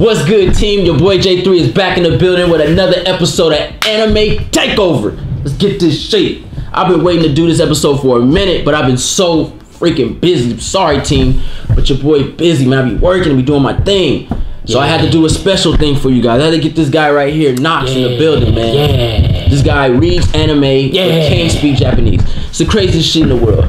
What's good, team? Your boy J3 is back in the building with another episode of Anime Takeover. Let's get this shit. I've been waiting to do this episode for a minute, but I've been so freaking busy. Sorry, team, but your boy busy, man. I be working, I be doing my thing. So I had to do a special thing for you guys. I had to get this guy right here, Knox, in the building, man. Yeah. This guy reads anime, but can't speak Japanese. It's the craziest shit in the world.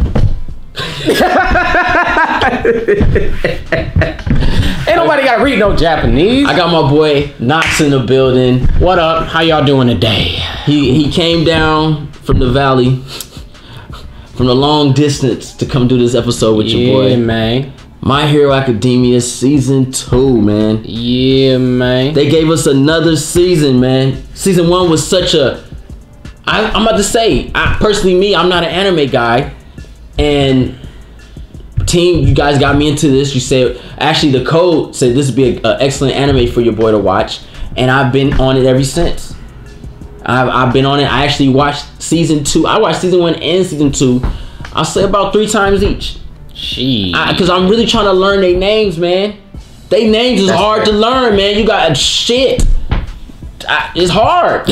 Ain't nobody gotta read no Japanese. I got my boy Knox in the building. What up? How y'all doing today? He came down from the valley, from the long distance to come do this episode with your boy. Yeah, man. My Hero Academia Season 2, man. Yeah, man. They gave us another season, man. Season 1 was such a... I'm about to say, personally, I'm not an anime guy. And team, you guys got me into this. You said, actually the code said this would be an excellent anime for your boy to watch. And I've been on it ever since. I've been on it. I actually watched Season 2. I watched Season 1 and Season 2. I'll say about 3 times each. Because I'm really trying to learn their names, man. They names is hard to learn, man. You got shit. It's hard.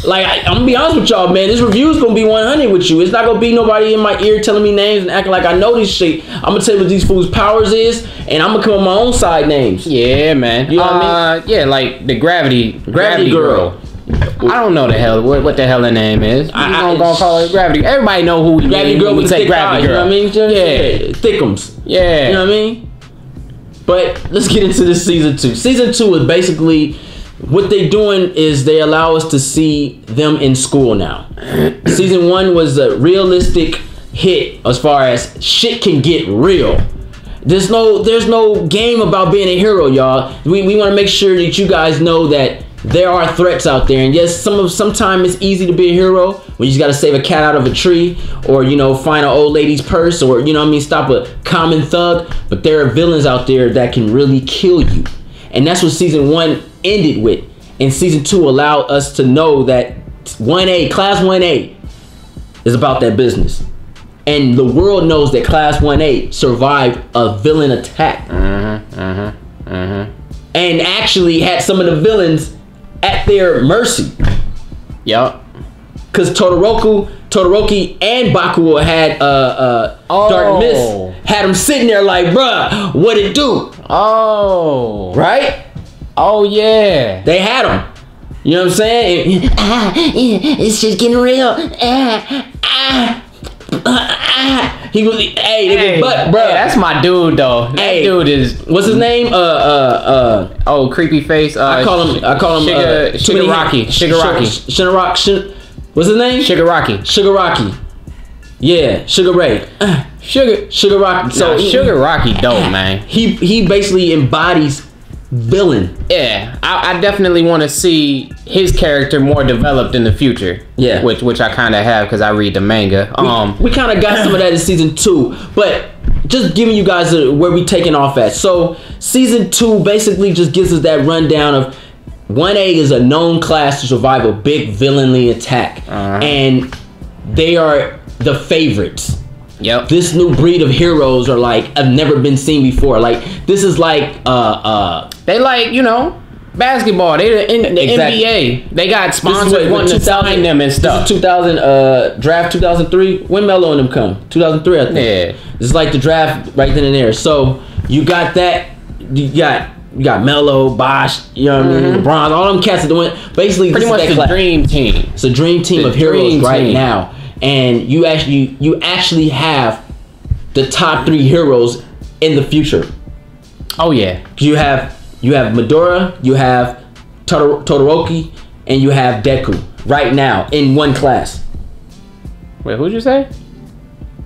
Like, I'm gonna be honest with y'all, man. This review is gonna be 100 with you. It's not gonna be nobody in my ear telling me names and acting like I know this shit. I'm gonna tell you what these fools' powers is, and I'm gonna come up with my own side names. Yeah, man. You know what I mean? Yeah, like the Gravity Girl. I don't know the hell what the hell her name is. I'm gonna call her Gravity. Everybody know who Gravity Girl would say Gravity Girl. You know what I mean? Yeah, Thickums. Yeah. You know what I mean? But let's get into this Season 2. Season 2 is basically... what they doing is they allow us to see them in school now. Season 1 was a realistic hit as far as shit can get real. There's no game about being a hero, y'all. We want to make sure that you guys know that there are threats out there. And yes, sometimes it's easy to be a hero when you just got to save a cat out of a tree, or, you know, find an old lady's purse, or, you know what I mean, stop a common thug. But there are villains out there that can really kill you. And that's what Season 1 ended with. And Season 2 allowed us to know that Class 1A is about that business. And the world knows that Class 1A survived a villain attack. And actually had some of the villains at their mercy. Yup. Because Todoroki and Bakugo had Dark Mist. Had them sitting there like, bruh, what it do? Oh. Right? Oh, yeah. They had him. You know what I'm saying? It's just getting real. He was, but bro, that's my dude though. That dude is. What's his name? Oh, creepy face. I call him. Shigaraki. What's his name? Shigaraki. Yeah, Sugar Ray. Shigaraki. So Shigaraki, dope, man. He basically embodies villain. Yeah, I definitely want to see his character more developed in the future. Yeah, which I kind of have because I read the manga. We kind of got some of that in Season 2, but just giving you guys where we taking off at. So Season 2 basically just gives us that rundown of 1A is a known class to survive a big villainly attack, and they are the favorites. Yep. This new breed of heroes are like have never been seen before. Like this is like they like, you know, basketball. They in the NBA. They got sponsors wanting to sign them and stuff. This is 2000 draft 2003. When Melo and them come? 2003, I think. Yeah. It's like the draft right then and there. So you got that. You got Melo, Bosch, you know what I mean, LeBron, all them cats are doing basically pretty much the dream team. It's a dream team of heroes right now. And you actually have the top 3 heroes in the future. Oh yeah. You have Midoriya, you have Todoroki, and you have Deku right now in one class. Wait, who'd you say?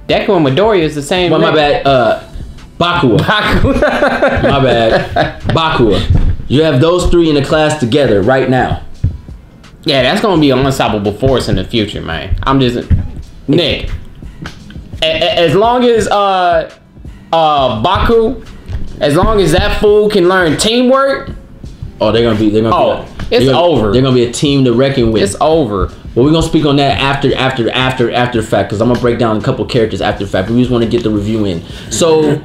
Deku and Midoriya is the same. Well, my bad. Bakugo. My bad. Bakugo. You have those 3 in the class together right now. Yeah, that's gonna be an unstoppable force in the future, man. I'm just Nick. As long as Baku, as long as that fool can learn teamwork. Oh, they're gonna be. It's over. They're gonna be a team to reckon with. It's over. Well, we're gonna speak on that after the fact, because I'm gonna break down a couple characters after the fact. But we just want to get the review in. So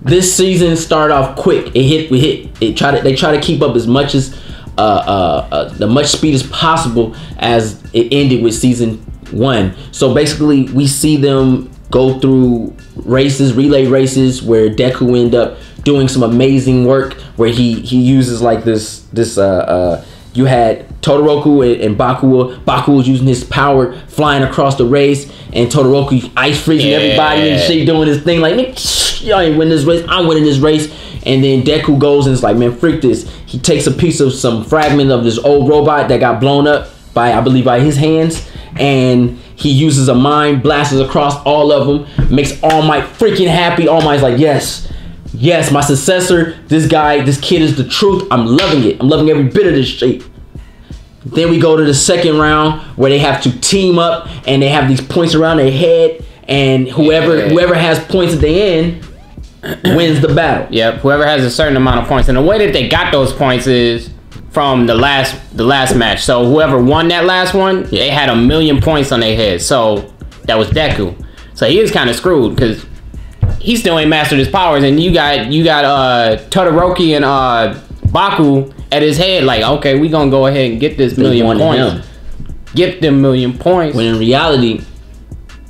This season started off quick. They try to keep up as much as the much speed as possible as it ended with season 1. So basically, we see them go through relay races, where Deku end up doing some amazing work, where he uses like this you had Todoroki and Bakugo. Bakugo was using his power, flying across the race, and Todoroki ice freezing everybody and shit, doing his thing like, y'all ain't winning this race, I'm winning this race. And then Deku goes and is like, man, freak this. He takes a piece of some fragment of this old robot that got blown up by, I believe, by his hands, and he uses a mind, blasts across all of them, makes All Might freaking happy. All Might's like, yes, my successor, this kid is the truth. I'm loving it. I'm loving every bit of this shit. Then we go to the second round, where they have to team up, and they have these points around their head, and whoever has points at the end wins the battle. Yep, whoever has a certain amount of points. And the way that they got those points is from the last match. So whoever won that last one, they had 1,000,000 points on their head. So that was Deku. So he is kind of screwed because he still ain't mastered his powers, and you got Todoroki and Baku at his head, like, okay, we gonna go ahead and get this 1,000,000 points. Get them 1,000,000 points. When in reality,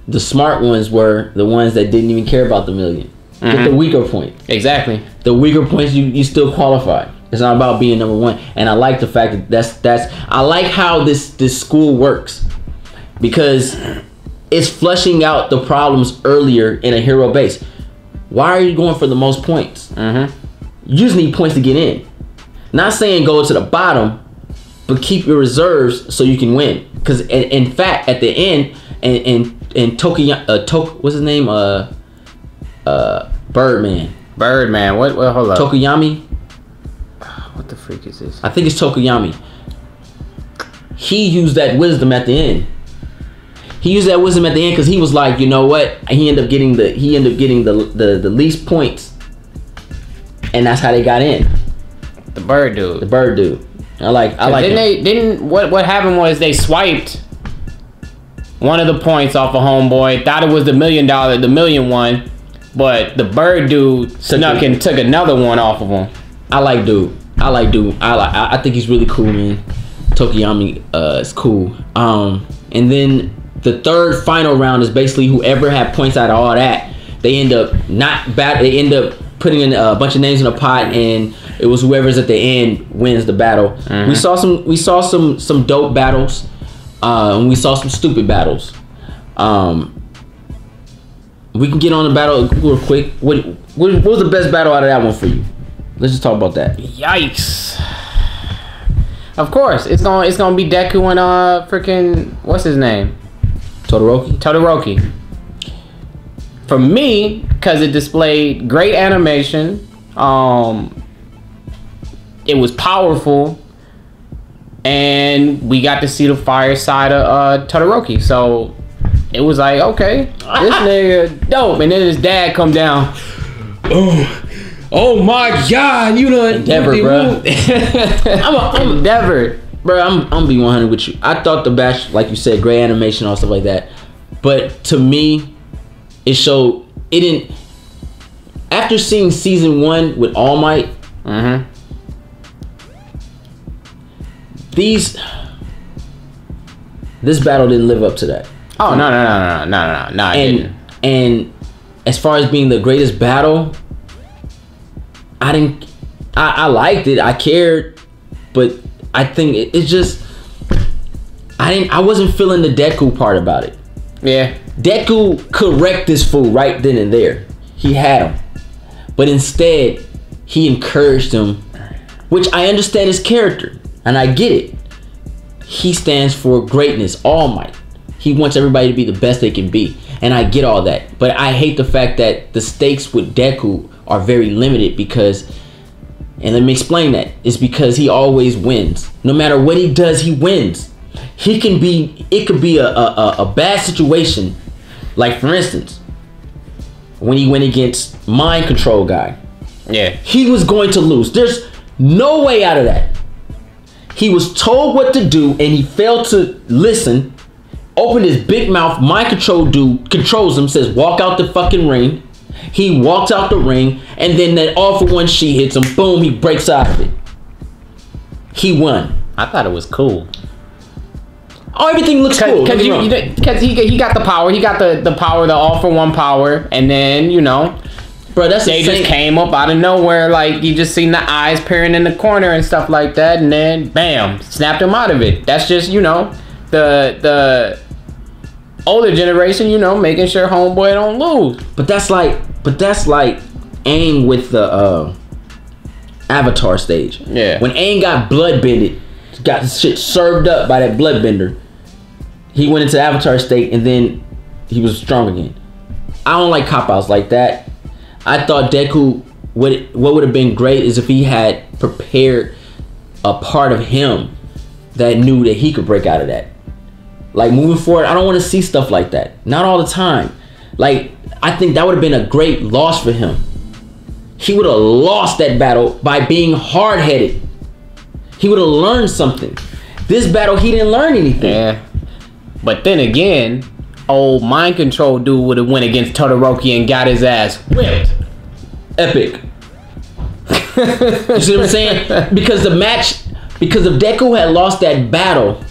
the smart ones were the ones that didn't even care about the 1,000,000. Get the weaker points. Exactly. The weaker points, you still qualify. It's not about being number 1. And I like the fact that I like how this school works, because it's flushing out the problems earlier in a hero base. Why are you going for the most points? You just need points to get in. Not saying go to the bottom, but keep your reserves so you can win. Because in fact, at the end, and what's his name? Birdman. What? Hold up. Tokoyami. What the freak is this? I think it's Tokoyami. He used that wisdom at the end. Because he was like, you know what? He ended up getting the least points, and that's how they got in. The bird dude. I like. What happened was they swiped one of the points off of Homeboy. Thought it was the $1 million, the 1,000,000 one, but the bird dude snuck and took another one off of him. I like dude. I think he's really cool, man. Tokoyami is cool. And then the third final round is basically whoever had points out of all that. They end up They end up putting in a bunch of names in a pot, and it was whoever's at the end wins the battle. We saw some dope battles, and we saw some stupid battles. We can get on the battle real quick. What was the best battle out of that one for you? Let's just talk about that. Yikes! Of course, it's gonna be Deku and freaking what's his name? Todoroki. For me, because it displayed great animation. It was powerful, and we got to see the fire side of Todoroki. So it was like, okay, this nigga dope. And then his dad come down. Oh my God, you done Endeavor, bro. I'm Endeavor. Bro, I'm gonna be 100 with you. I thought the batch, like you said, great animation, all stuff like that. But to me, it didn't. After seeing season 1 with All Might, this battle didn't live up to that. Oh no, it didn't. And as far as being the greatest battle, I liked it. I cared, but I think it's just I wasn't feeling the Deku part about it. Yeah. Deku could wreck this fool right then and there. He had him. But instead, he encouraged him, which I understand his character, and I get it. He stands for greatness, All Might. He wants everybody to be the best they can be, and I get all that. But I hate the fact that the stakes with Deku are very limited because, and let me explain that, it's because he always wins. No matter what he does, he wins. It could be a bad situation, like for instance, when he went against Mind Control guy. Yeah. He was going to lose. There's no way out of that. He was told what to do and he failed to listen. Opened his big mouth. Mind Control dude controls him, says walk out the fucking ring. He walks out the ring, and then that all for one she hits him. Boom, he breaks out of it. He won. I thought it was cool. Oh, everything looks cool. Because he got the power. He got the power, the all for one power, and then bro, they just came up out of nowhere. Like you just seen the eyes peering in the corner and stuff like that, and then bam, snapped him out of it. That's just the older generation, making sure homeboy don't lose. But that's like Aang with the Avatar stage. Yeah. When Aang got bloodbended, got his shit served up by that bloodbender, he went into the Avatar state and then he was strong again. I don't like cop-outs like that. I thought Deku, what would have been great is if he had prepared a part of him that knew that he could break out of that. Like moving forward, I don't want to see stuff like that. Not all the time. Like, I think that would have been a great loss for him. He would have lost that battle by being hard-headed. He would have learned something. This battle, he didn't learn anything. Yeah. But then again, old mind control dude would have went against Todoroki and got his ass whipped. Epic. You see what I'm saying? Because if Deku had lost that battle,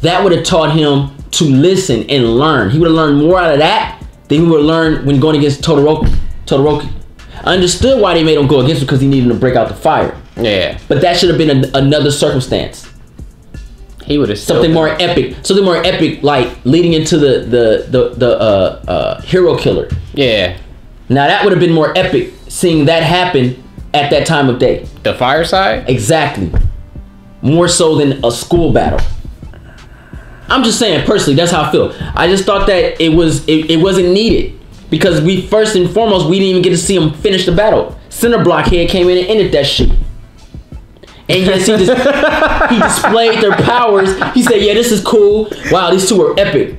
that would have taught him to listen and learn. He would have learned more out of that than he would have learned when going against Todoroki. I understood why they made him go against him, because he needed to break out the fire. Yeah. But that should have been another circumstance. He would have something more epic, like leading into the hero killer. Yeah. Now that would have been more epic, seeing that happen at that time of day. The fireside? Exactly. More so than a school battle. I'm just saying, personally, that's how I feel. I just thought that it wasn't needed, because we first and foremost, we didn't even get to see him finish the battle. Center Blockhead came in and ended that shit. And yes, he displayed their powers. He said, yeah, this is cool. Wow, these two are epic.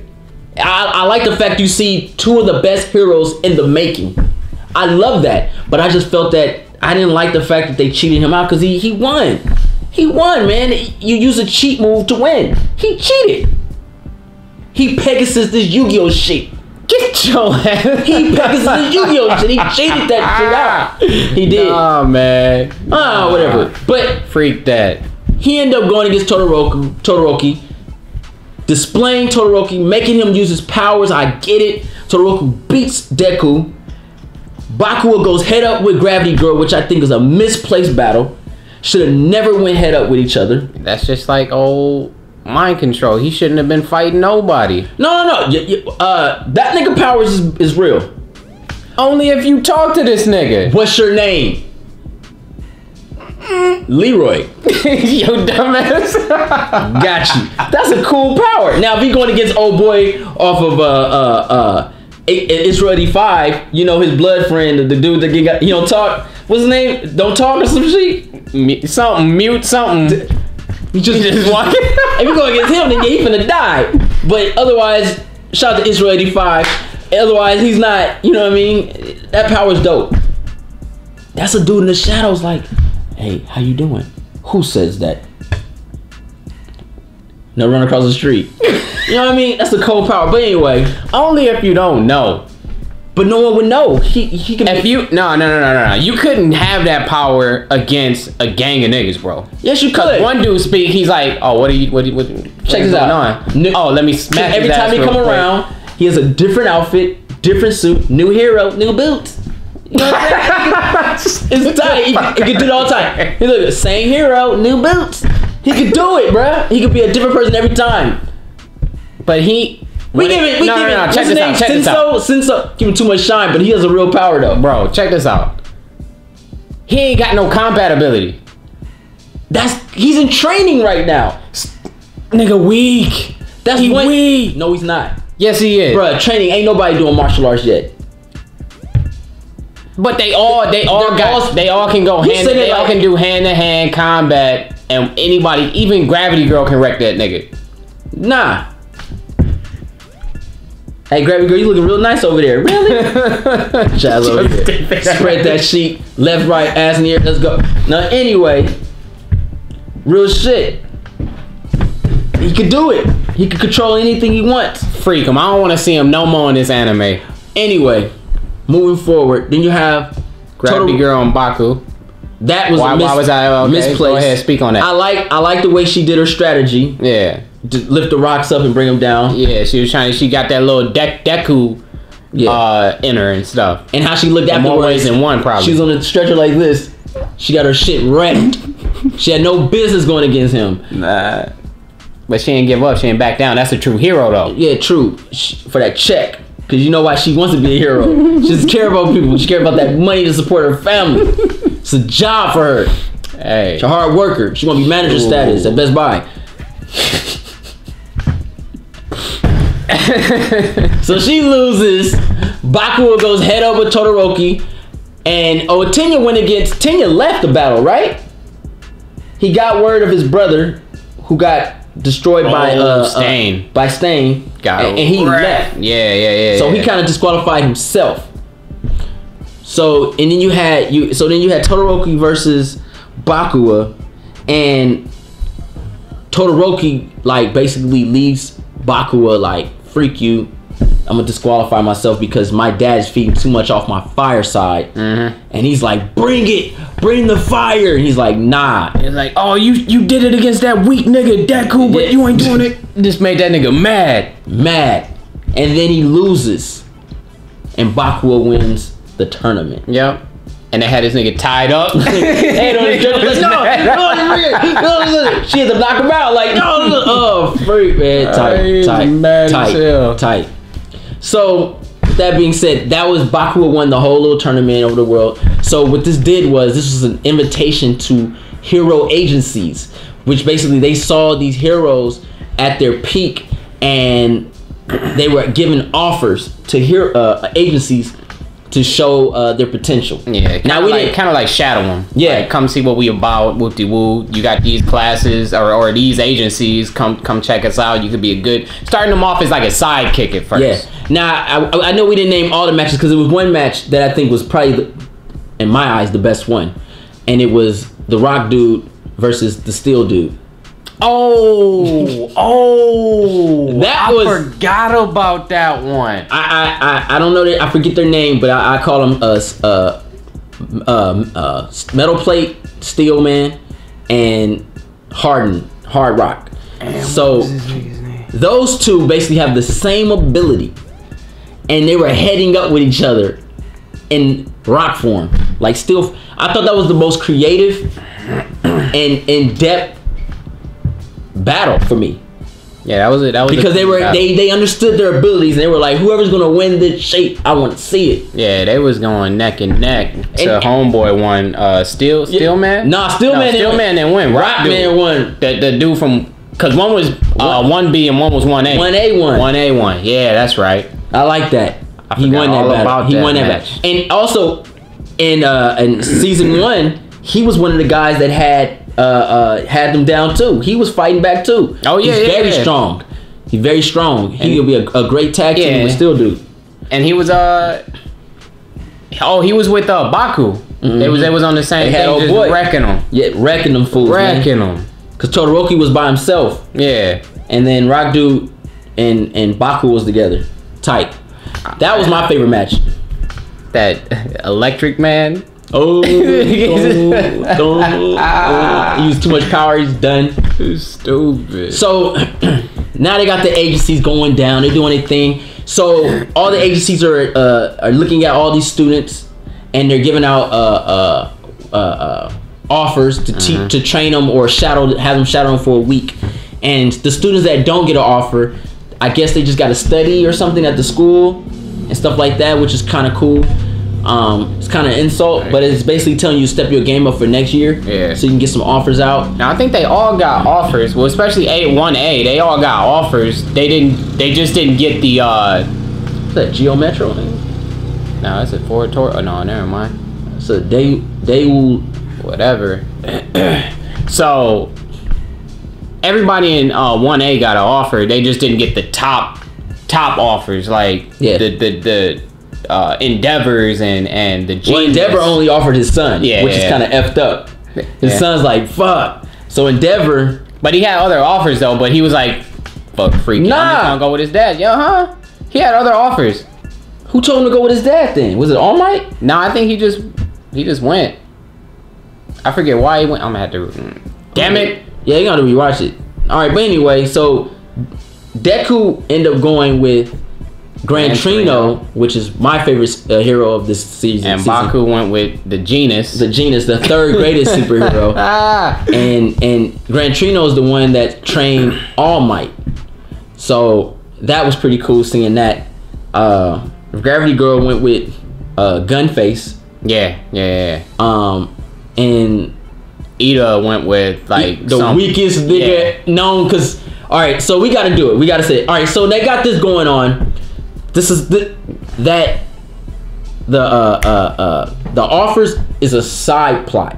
I like the fact you see two of the best heroes in the making. I love that. But I just felt that I didn't like the fact that they cheated him out, because he won. He won, man. You use a cheat move to win. He cheated. He Pegasus this Yu-Gi-Oh shit. Get your ass. He Pegasus this Yu-Gi-Oh shit. He cheated that shit out. He did. Oh, man. Whatever. But freak that. He ended up going against Todoroki, displaying Todoroki, making him use his powers. I get it. Todoroki beats Deku. Bakugo goes head up with Gravity Girl, which I think is a misplaced battle. Should have never went head up with each other. That's just like old mind control. He shouldn't have been fighting nobody. No. That nigga powers is real. Only if you talk to this nigga. What's your name? Leroy. Yo, dumbass. Got you. That's a cool power. Now, if he going against old boy off of Israel 85, his blood friend, the dude that got, talk. What's his name? Don't talk or some shit. Mute something. You just walking. If you go against him, then he finna die. But otherwise, shout out to Israel 85. Otherwise, he's not. You know what I mean? That power's dope. That's a dude in the shadows. Like, hey, how you doing? Who says that? No, run across the street. You know what I mean? That's a cold power. But anyway, only if you don't know. But no one would know. He can. If you no. You couldn't have that power against a gang of niggas, bro. Yes, you could. One dude speak, he's like, oh, what check this out. Let me smack every time he come around, he has a different outfit, different suit, new hero, new boots. You know what I'm saying? It's tight. He can do it all the time. He look, same hero, new boots. He could do it, bruh. He could be a different person every time. But he. Check this out. Sinso, give him too much shine, but he has a real power though. Bro, check this out. He ain't got no combat ability. He's in training right now. Nigga weak. He weak. No, he's not. Yes, he is. Bruh, training, ain't nobody doing martial arts yet. But they all can go hand. They all can do hand-to-hand combat, and anybody, even Gravity Girl, can wreck that nigga. Nah. Hey, Gravity Girl, you looking real nice over there. Really? Chaz over here. Spread that sheet. Left, right, ass in the air. Let's go. Now, anyway. Real shit. He could do it. He could control anything he wants. Freak him. I don't want to see him no more in this anime. Anyway. moving forward, then you have Grab the girl on Baku. That was why was I misplaced. Go ahead, speak on that. I like the way she did her strategy. Yeah. To lift the rocks up and bring them down. Yeah, she got that little Deku in her and stuff. And how she looked afterwards. More ways than one, probably. She was on the stretcher like this. She got her shit wrecked. She had no business going against him. Nah. But she ain't give up. She ain't back down. That's a true hero, though. Yeah, true. For that check. Because you know why she wants to be a hero. She doesn't care about people. She cares about that money to support her family. It's a job for her. Hey. She's a hard worker. She want to be manager status at Best Buy. So she loses. Bakuwa goes head up with Todoroki. And Tenya went against... Tenya left the battle, right? He got word of his brother who got destroyed by Stain. By Stain. And he left. Yeah. So he kind of disqualified himself. So then you had Todoroki versus Bakuwa, and Todoroki like basically leaves Bakuwa like, freak you, I'm gonna disqualify myself because my dad's feeding too much off my fire side. And he's like, bring the fire. And he's like, nah. It's like, oh, you did it against that weak nigga Deku, but you ain't doing it. Just made that nigga mad. And then he loses, and Bakuwa wins the tournament. Yep. And they had this nigga tied up. No, she had to knock him out. Like, no. Oh, freak, man. Tight. So, that being said, that was Bakuwa won the whole little tournament over the world. So what this did was, this was an invitation to hero agencies, which basically they saw these heroes at their peak, and they were given offers to agencies to show their potential. Yeah, now we kind of like shadow them. Yeah, like, come see what we about. Whoop de woo. You got these classes or these agencies. Come check us out. You could be a good starting them off as like a sidekick at first. Yeah. Now I know we didn't name all the matches because there was one match that I think was probably, in my eyes, the best one, and it was the Rock dude versus the Steel dude. I forgot about that one. I don't know I forget their name, but I call them Metal Plate, Steel Man, and Hard Rock. So those two basically have the same ability, and they were heading up with each other in rock form. Like Steel, I thought that was the most creative and in-depth battle for me. Yeah, that was it. Because they understood their abilities, and they were like, whoever's gonna win this shape, I want to see it. Yeah, they was going neck and neck. So homeboy won. Steel Man. Steel Man didn't win. Rock Man won. The dude from, because one was 1B and one was 1A. 1A1. Yeah, that's right. I like that. He won that battle. He won that match. And also in season 1, he was one of the guys that had them down too. He was fighting back too. Oh yeah, he's very strong. He's very strong. He'll be a great tag team with Steel Dude. And he was he was with Baku. They was on the same thing, just wrecking them. Yeah, wrecking them fools. Wrecking them. Cause Todoroki was by himself. Yeah. And then Rock Dude and Baku was together. Tight. That was my favorite match. That Electric Man. He used too much power. He's done. Stupid. So now they got the agencies going down. They're doing their thing. So all the agencies are looking at all these students, and they're giving out offers to train them or have them shadow them for a week. And the students that don't get an offer, I guess they just got to study or something at the school and stuff like that, which is kind of cool. It's kind of insult, but it's basically telling you to step your game up for next year. Yeah. So you can get some offers out. Now I think they all got offers. Well, especially 1A, they all got offers. They just didn't get the Is that Geo Metro? No, that's a Ford Tour. Oh no, never mind. So they will whatever. So everybody in 1A got an offer. They just didn't get the top offers, like the Endeavors and the Genius. Well, Endeavor only offered his son, which is kind of effed up. His son's like, fuck. So Endeavor, but he had other offers though. But he was like, fuck, freaky. I'm just gonna go with his dad. He had other offers. Who told him to go with his dad then? Was it All Might? No, I think he just went. I forget why he went. I'm gonna have to. Damn it! Yeah, you gotta rewatch it. All right, but anyway, so Deku ended up going with Gran Torino, which is my favorite hero of this season. And Baku went with the Genus. The third greatest superhero. and Gran Torino is the one that trained All Might. So that was pretty cool seeing that. Gravity Girl went with Gunface. Yeah. And Ida went with like the weakest nigga known. Cause all right, so we gotta do it. We gotta say it. All right, so they got this going on. This is the offers is a side plot.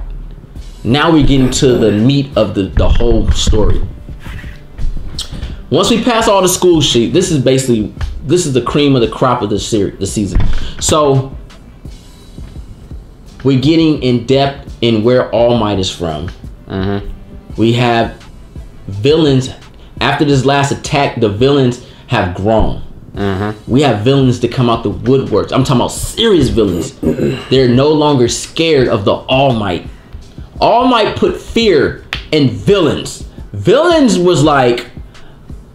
Now we get into the meat of the whole story. Once we pass all the school shit, this is the cream of the crop of the season. So we're getting in depth in where All Might is from. We have villains. After this last attack, the villains have grown. We have villains that come out the woodworks. I'm talking about serious villains. They're no longer scared of the All Might. All Might put fear in villains. Villains was like,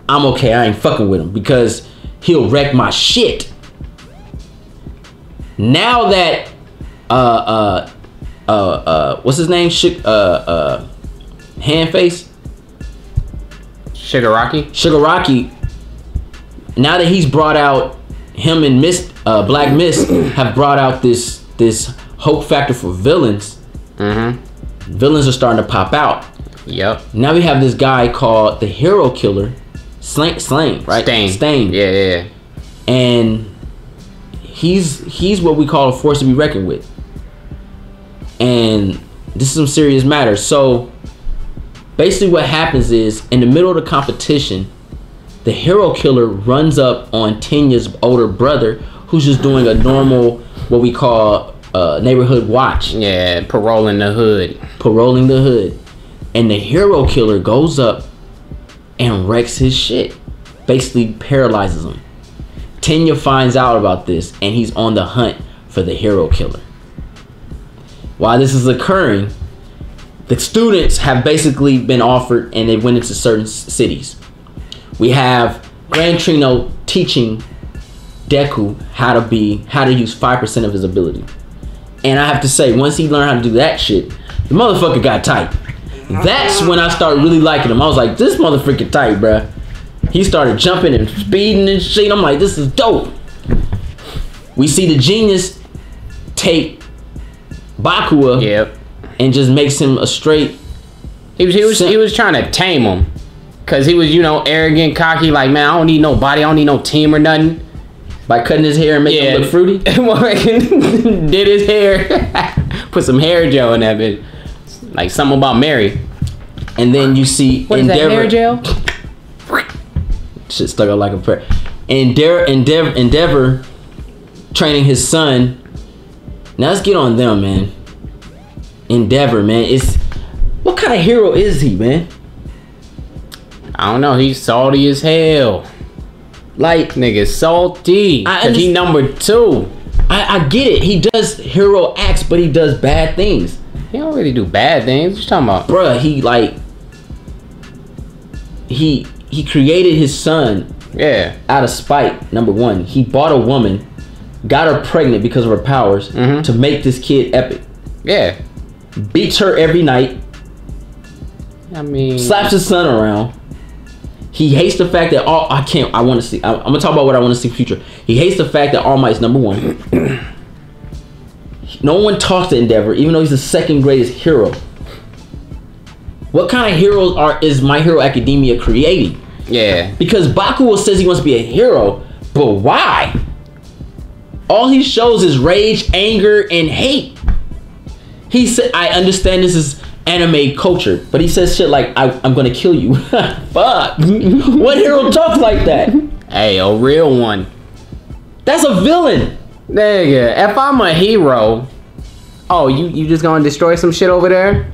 I'm okay, I ain't fucking with him because he'll wreck my shit. Now that what's his name? Handface? Shigaraki. Now that he's brought out, him and Black Mist have brought out this hope factor for villains. Villains are starting to pop out. Yep. Now we have this guy called the Hero Killer, Slain, right? Stain. Yeah. And he's what we call a force to be reckoned with. And this is some serious matter. So basically what happens is, in the middle of the competition, the Hero Killer runs up on Tenya's older brother, who's just doing a normal, what we call neighborhood watch. Yeah, paroling the hood. And the Hero Killer goes up and wrecks his shit. Basically paralyzes him. Tenya finds out about this, and he's on the hunt for the Hero Killer. While this is occurring, the students have basically been offered, and they went into certain cities. We have Gran Torino teaching Deku how to use 5% of his ability. And I have to say, once he learned how to do that shit, the motherfucker got tight. That's when I started really liking him. I was like, this motherfucker tight, bruh. He started jumping and speeding and shit. I'm like, this is dope. We see the genius take Bakua and just makes him a straight. He was trying to tame him. Cause he was, arrogant, cocky, like, man, I don't need nobody, I don't need no team or nothing. By cutting his hair and making him look fruity? Did his hair. Put some hair gel in that bitch. Like something about Mary. And then you see what Endeavor. Is that hair gel? Shit stuck out like a prayer. Endeavor training his son. Now let's get on them, man. Endeavor, man. What kind of hero is he, man? I don't know. He's salty as hell. Like, nigga, salty. Cause he number 2. I get it. He does hero acts, but he does bad things. He don't really do bad things. What you talking about? Bruh, he created his son. Yeah. Out of spite, number 1. He bought a woman, got her pregnant because of her powers, to make this kid epic. Yeah. Beats her every night. I mean, slaps his son around. He hates the fact that I want to see. I'm gonna talk about what I want to see in the future. He hates the fact that All Might's number 1. No one talks to Endeavor, even though he's the second greatest hero. What kind of heroes is My Hero Academia creating? Yeah. Because Bakugo says he wants to be a hero, but why? All he shows is rage, anger, and hate. He said, I understand this is anime culture, but he says shit like, I'm gonna kill you. Fuck. What hero talks like that? Hey, a real one. That's a villain. Nigga, if I'm a hero, you just gonna destroy some shit over there?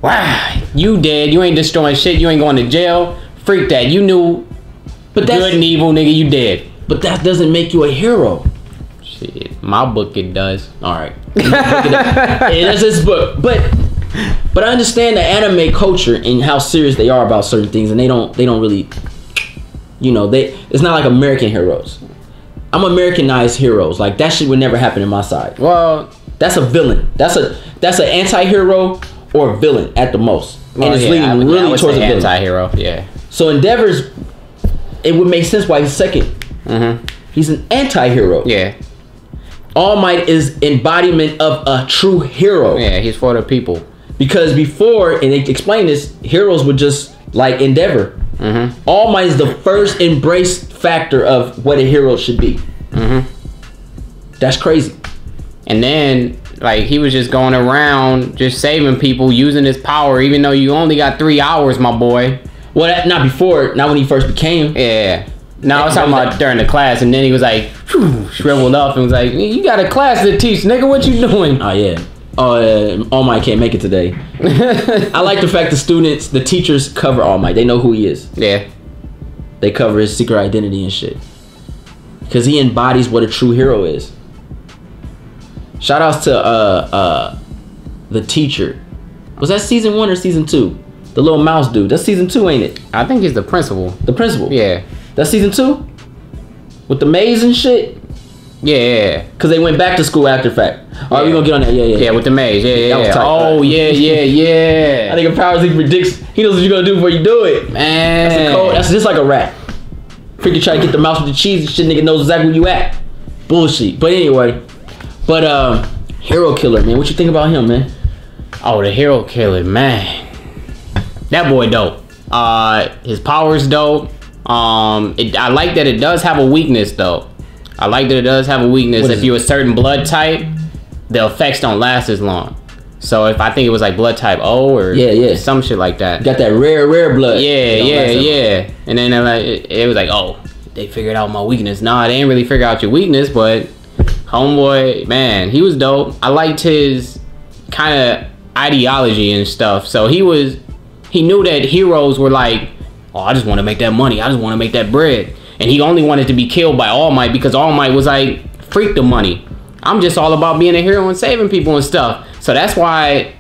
Wow, you dead. You ain't destroying shit. You ain't going to jail. Freak that. You knew. But good and evil, nigga. You dead. But that doesn't make you a hero. Shit, my book it does. All right. That's his book, but I understand the anime culture and how serious they are about certain things, and they don't really, you know, it's not like American heroes. I'm Americanized heroes. Like that shit would never happen in my side. Well, that's a villain. That's an anti-hero or a villain at the most, and it's leading really towards a villain. Anti-hero, yeah. So Endeavor's, it would make sense why he's second. Mm-hmm. He's an anti-hero. Yeah. All Might is embodiment of a true hero. Yeah, he's for the people. Because before, and they explain this, heroes were just like Endeavor. Mm-hmm. All Might is the first embraced factor of what a hero should be. Mm-hmm. That's crazy. And then, like, he was just going around just saving people, using his power, even though you only got 3 hours, my boy. Well, not before, not when he first became. Yeah. No, I was talking about during the class, and then he was like, shriveled up and was like, you got a class to teach, nigga, what you doing? Oh, yeah. All Might can't make it today. I like the fact the teachers cover All Might. They know who he is. Yeah. They cover his secret identity and shit. Because he embodies what a true hero is. Shout outs to the teacher. Was that season 1 or season 2? The little mouse dude. That's season 2, ain't it? I think he's the principal. The principal? Yeah. That's season 2? With the maze and shit? Yeah. Because they went back to school after fact. All right, we gonna get on that. Yeah. Yeah, with the maze. Yeah. Oh, yeah. I think a Power League predicts. He knows what you're gonna do before you do it. Man. That's a code. That's just like a rat. Freaking try to get the mouse with the cheese and shit, nigga knows exactly where you at. Bullshit. But anyway. Hero Killer, man. What you think about him, man? Oh, the Hero Killer, man. That boy dope. His power's dope. I like that it does have a weakness though. If you're a certain blood type, the effects don't last as long. So if I think it was like blood type O or some shit like that. Got that rare blood. Yeah. And then it was like, oh, they figured out my weakness. Nah, they didn't really figure out your weakness, but homeboy, man, he was dope. I liked his kind of ideology and stuff. So he knew that heroes were like, oh, I just want to make that money. I just want to make that bread. And he only wanted to be killed by All Might because All Might was like, freak the money. I'm just all about being a hero and saving people and stuff. So that's why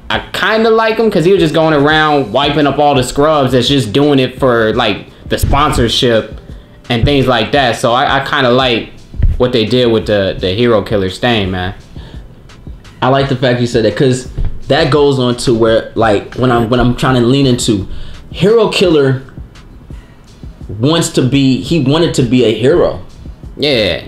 I kind of like him, because he was just going around wiping up all the scrubs that's just doing it for like the sponsorship and things like that. So I kind of like what they did with the Hero Killer stain, man. I like the fact you said that, because that goes on to where, like, when I'm trying to lean into Hero Killer wanted to be a hero. Yeah.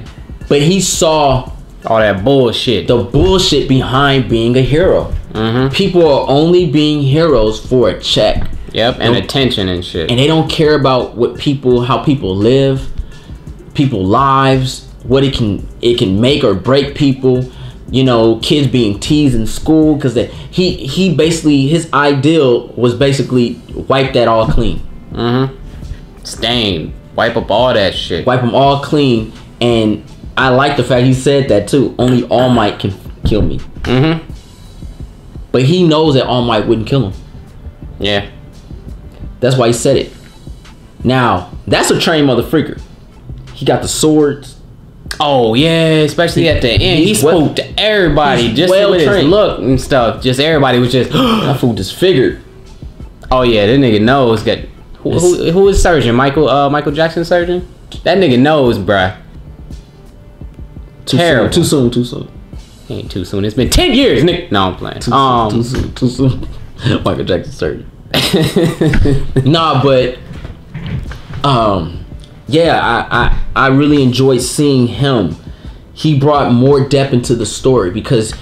But he saw all that bullshit. The bullshit behind being a hero. Mm-hmm. People are only being heroes for a check. Yep, and attention and shit. And they don't care about how people live, people's lives, what it can make or break people. You know, kids being teased in school because he basically, his ideal was basically wipe that all clean. Mm-hmm. Stain. Wipe up all that shit. Wipe them all clean. And I like the fact he said that too. Only All Might can kill me. Mm-hmm. But he knows that All Might wouldn't kill him. Yeah. That's why he said it. Now, that's a trained motherfucker. He got the swords. Oh yeah, especially at the end. He spoke to everybody just with his look and stuff. Just everybody was just that fool disfigured. Oh yeah, that nigga knows. Who is surgeon? Michael Jackson surgeon? That nigga knows, bruh. Terrible. Too soon. Ain't too soon. It's been 10 years, nigga. No, I'm playing. Too soon. Michael Jackson surgeon. Nah, but yeah, I really enjoyed seeing him. He brought more depth into the story because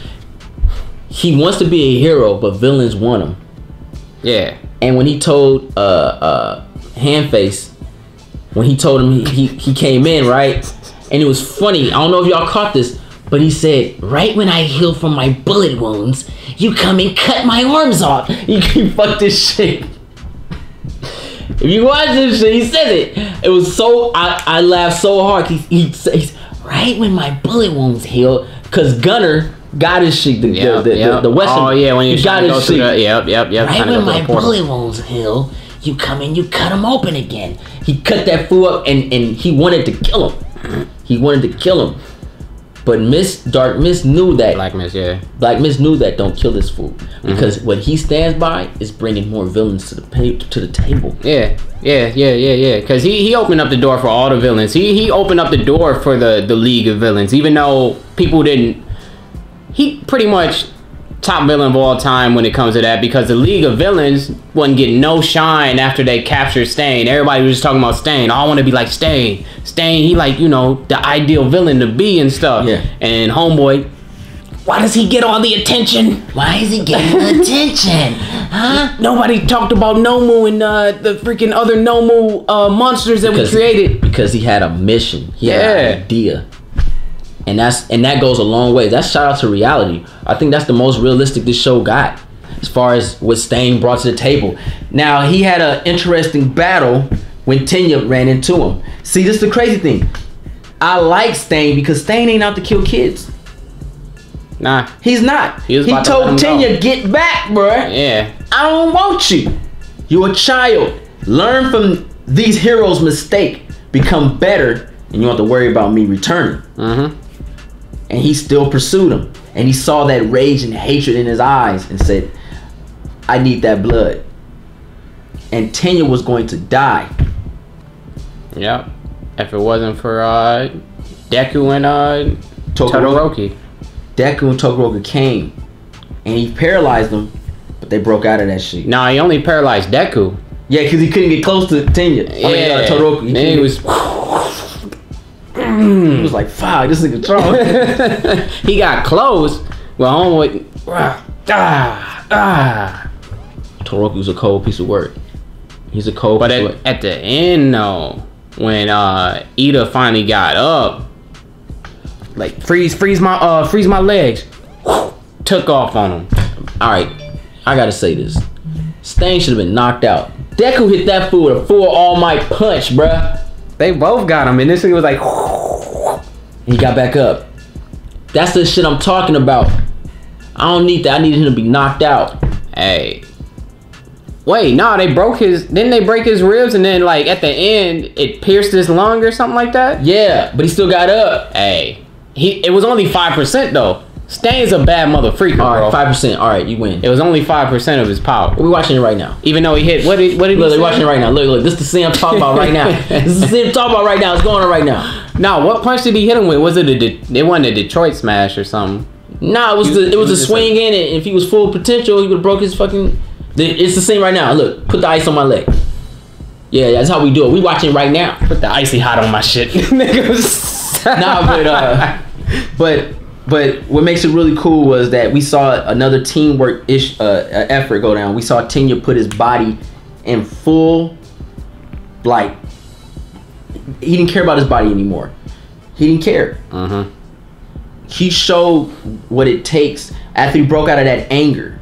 he wants to be a hero, but villains want him. Yeah. And when he told Handface, when he told him he came in, right? And it was funny. I don't know if y'all caught this, but he said, right when I heal from my bullet wounds, you come and cut my arms off. You can fuck this shit. If you watch this shit, he says it. It was so, I laughed so hard. He's right when my bullet wounds heal, because Gunner got his shit, the Western. Oh yeah, when he got his shit. Yep. Right when my bullet wounds heal, you come and you cut him open again. He cut that fool up, and he wanted to kill him. But Dark Miss knew that. Black Miss, yeah. Black Miss knew that don't kill this fool. Because what he stands by is bringing more villains to the table. Yeah. Because he opened up the door for all the villains. He opened up the door for the League of Villains. Even though people didn't... He pretty much top villain of all time when it comes to that. Because the League of Villains wasn't getting no shine after they captured Stain. Everybody was just talking about Stain. Oh, I want to be like Stain. Stain, he like, you know, the ideal villain to be and stuff. Yeah. And Homeboy, why does he get all the attention? Why is he getting attention? Huh? Nobody talked about Nomu and the freaking other Nomu monsters that we created. Because he had a mission. He had an idea. And that goes a long way. That's shout out to reality. I think that's the most realistic this show got as far as what Stain brought to the table. Now, he had an interesting battle when Tenya ran into him. See, this is the crazy thing. I like Stain because Stain ain't out to kill kids. Nah. He's not. He told Tenya, get back, bruh. Yeah. I don't want you. You're a child. Learn from these heroes' mistake. Become better. And you don't have to worry about me returning. And he still pursued him. And he saw that rage and hatred in his eyes and said, I need that blood. And Tenya was going to die. Yep. If it wasn't for Deku and Todoroki. Deku and Todoroki came. And he paralyzed them. But they broke out of that shit. Nah, he only paralyzed Deku. Yeah, because he couldn't get close to Tenya. Yeah. Todoroki. He was... He was like, fuck, this nigga strong. He got close. Well, Homeboy... Todoroki's a cold piece of work. He's a cold piece of work. But at the end, though, when Ida finally got up, like, freeze my legs. Took off on him. Alright, I gotta say this. Stain should have been knocked out. Deku hit that fool with a full All Might punch, bruh. They both got him, and this thing was like... He got back up. That's the shit I'm talking about. I don't need that. I needed him to be knocked out. Hey. Wait, no, they broke his... Didn't they break his ribs, and then, like, at the end, it pierced his lung or something like that? Yeah, but he still got up. Hey. It was only 5%, though. Stain's a bad mother freaker, bro. 5%. All right, you win. It was only 5% of his power. We're watching it right now. Even though he hit... What did look, they're watching it right now. Look. This is the scene I'm talking about right now. This is the scene I'm talking about right now. It's going on right now. No, what punch did he hit him with? Was it it wasn't a Detroit smash or something? Nah, it was a swing in it. If he was full potential, he would have broke his fucking... It's the scene right now. Look, put the ice on my leg. Yeah, that's how we do it. We watching it right now. Put the icy hot on my shit. Nah, but what makes it really cool was that we saw another teamwork effort go down. We saw Tenya put his body in full, like, he didn't care about his body anymore. He didn't care. He showed what it takes after he broke out of that anger.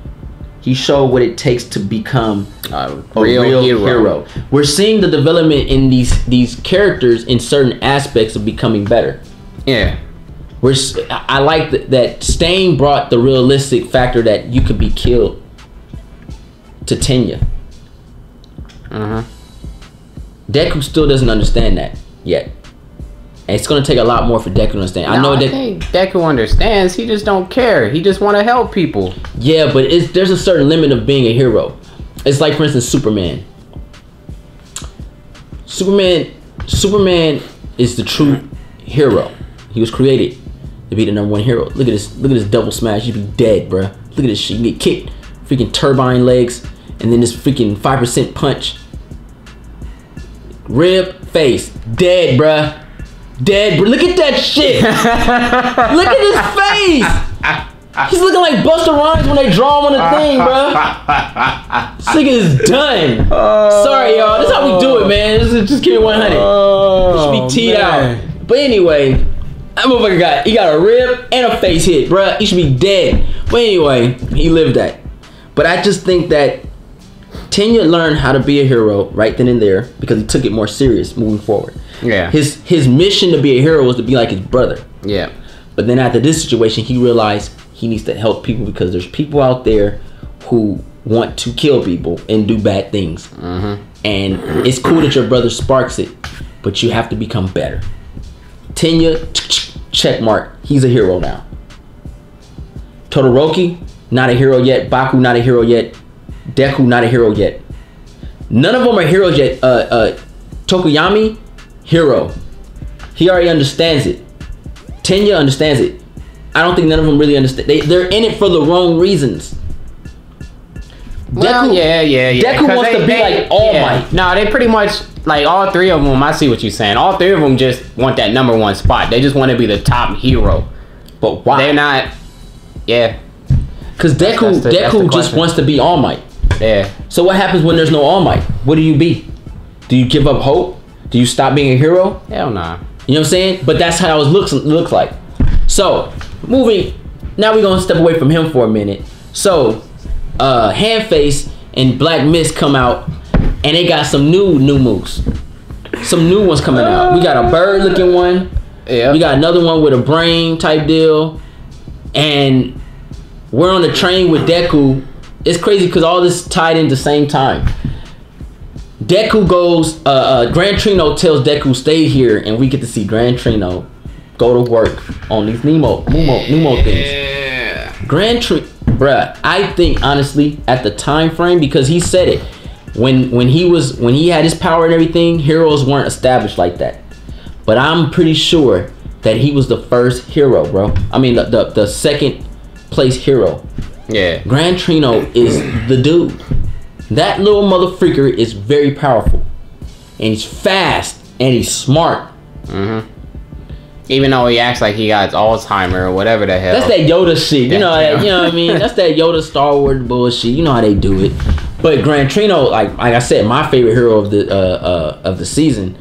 He showed what it takes to become a real hero. We're seeing the development in these characters in certain aspects of becoming better. Yeah. I like that Stain brought the realistic factor that you could be killed to Tenya. Deku still doesn't understand that yet. And it's going to take a lot more for Deku to understand. I think Deku understands. He just don't care. He just want to help people. Yeah, but there's a certain limit of being a hero. It's like, for instance, Superman. Superman is the true hero. He was created to be the #1 hero. Look at this double smash. You'd be dead, bruh. Look at this shit. You get kicked. Freaking turbine legs. And then this freaking 5% punch. Rib, face. Dead, bruh. Dead, bro. Look at that shit. Look at his face. He's looking like Busta Rhymes when they draw him on the thing, bro. This nigga is done. Sorry, y'all. This is how we do it, man. Just give me 100. It should be teed out. But anyway, that motherfucker got a rib and a face hit, bro. He should be dead. But anyway, he lived that. But I just think that Tenya learned how to be a hero right then and there because he took it more serious moving forward. Yeah. His mission to be a hero was to be like his brother. Yeah. But then after this situation, he realized he needs to help people because there's people out there who want to kill people and do bad things. And it's cool that your brother sparks it, but you have to become better. Tenya check mark. He's a hero now. Todoroki, not a hero yet. Baku, not a hero yet. Deku, not a hero yet. None of them are heroes yet. Tokoyami, hero. He already understands it. Tenya understands it. I don't think none of them really understand. They're in it for the wrong reasons. Well, Deku, yeah. Deku wants to be like All Might. No, they pretty much, like, all three of them, I see what you're saying. All three of them just want that number one spot. They just want to be the top hero. But why? They're not, Because Deku just wants to be All Might. Yeah. So what happens when there's no All Might? What do you be? Do you give up hope? Do you stop being a hero? Hell nah. You know what I'm saying? But that's how it looks like. So, moving, now we're gonna step away from him for a minute. So, Handface and Black Mist come out, and they got some new moves. Some new ones coming out. We got a bird looking one. Yeah. We got another one with a brain type deal. And we're on the train with Deku. It's crazy because all this tied in the same time. Deku goes, Gran Torino tells Deku stay here, and we get to see Gran Torino go to work on these Nemo things. Gran Torino, bruh, I think honestly at the time frame, because he said it when he had his power and everything, heroes weren't established like that. But I'm pretty sure that he was the first hero, bro. I mean the second place hero. Yeah. Gran Torino is the dude. That little motherfreaker is very powerful, and he's fast and he's smart. Even though he acts like he got Alzheimer or whatever the hell. That's that Yoda shit. You know what I mean? That's that Yoda Star Wars bullshit. You know how they do it. But Gran Torino, like I said, my favorite hero of the season.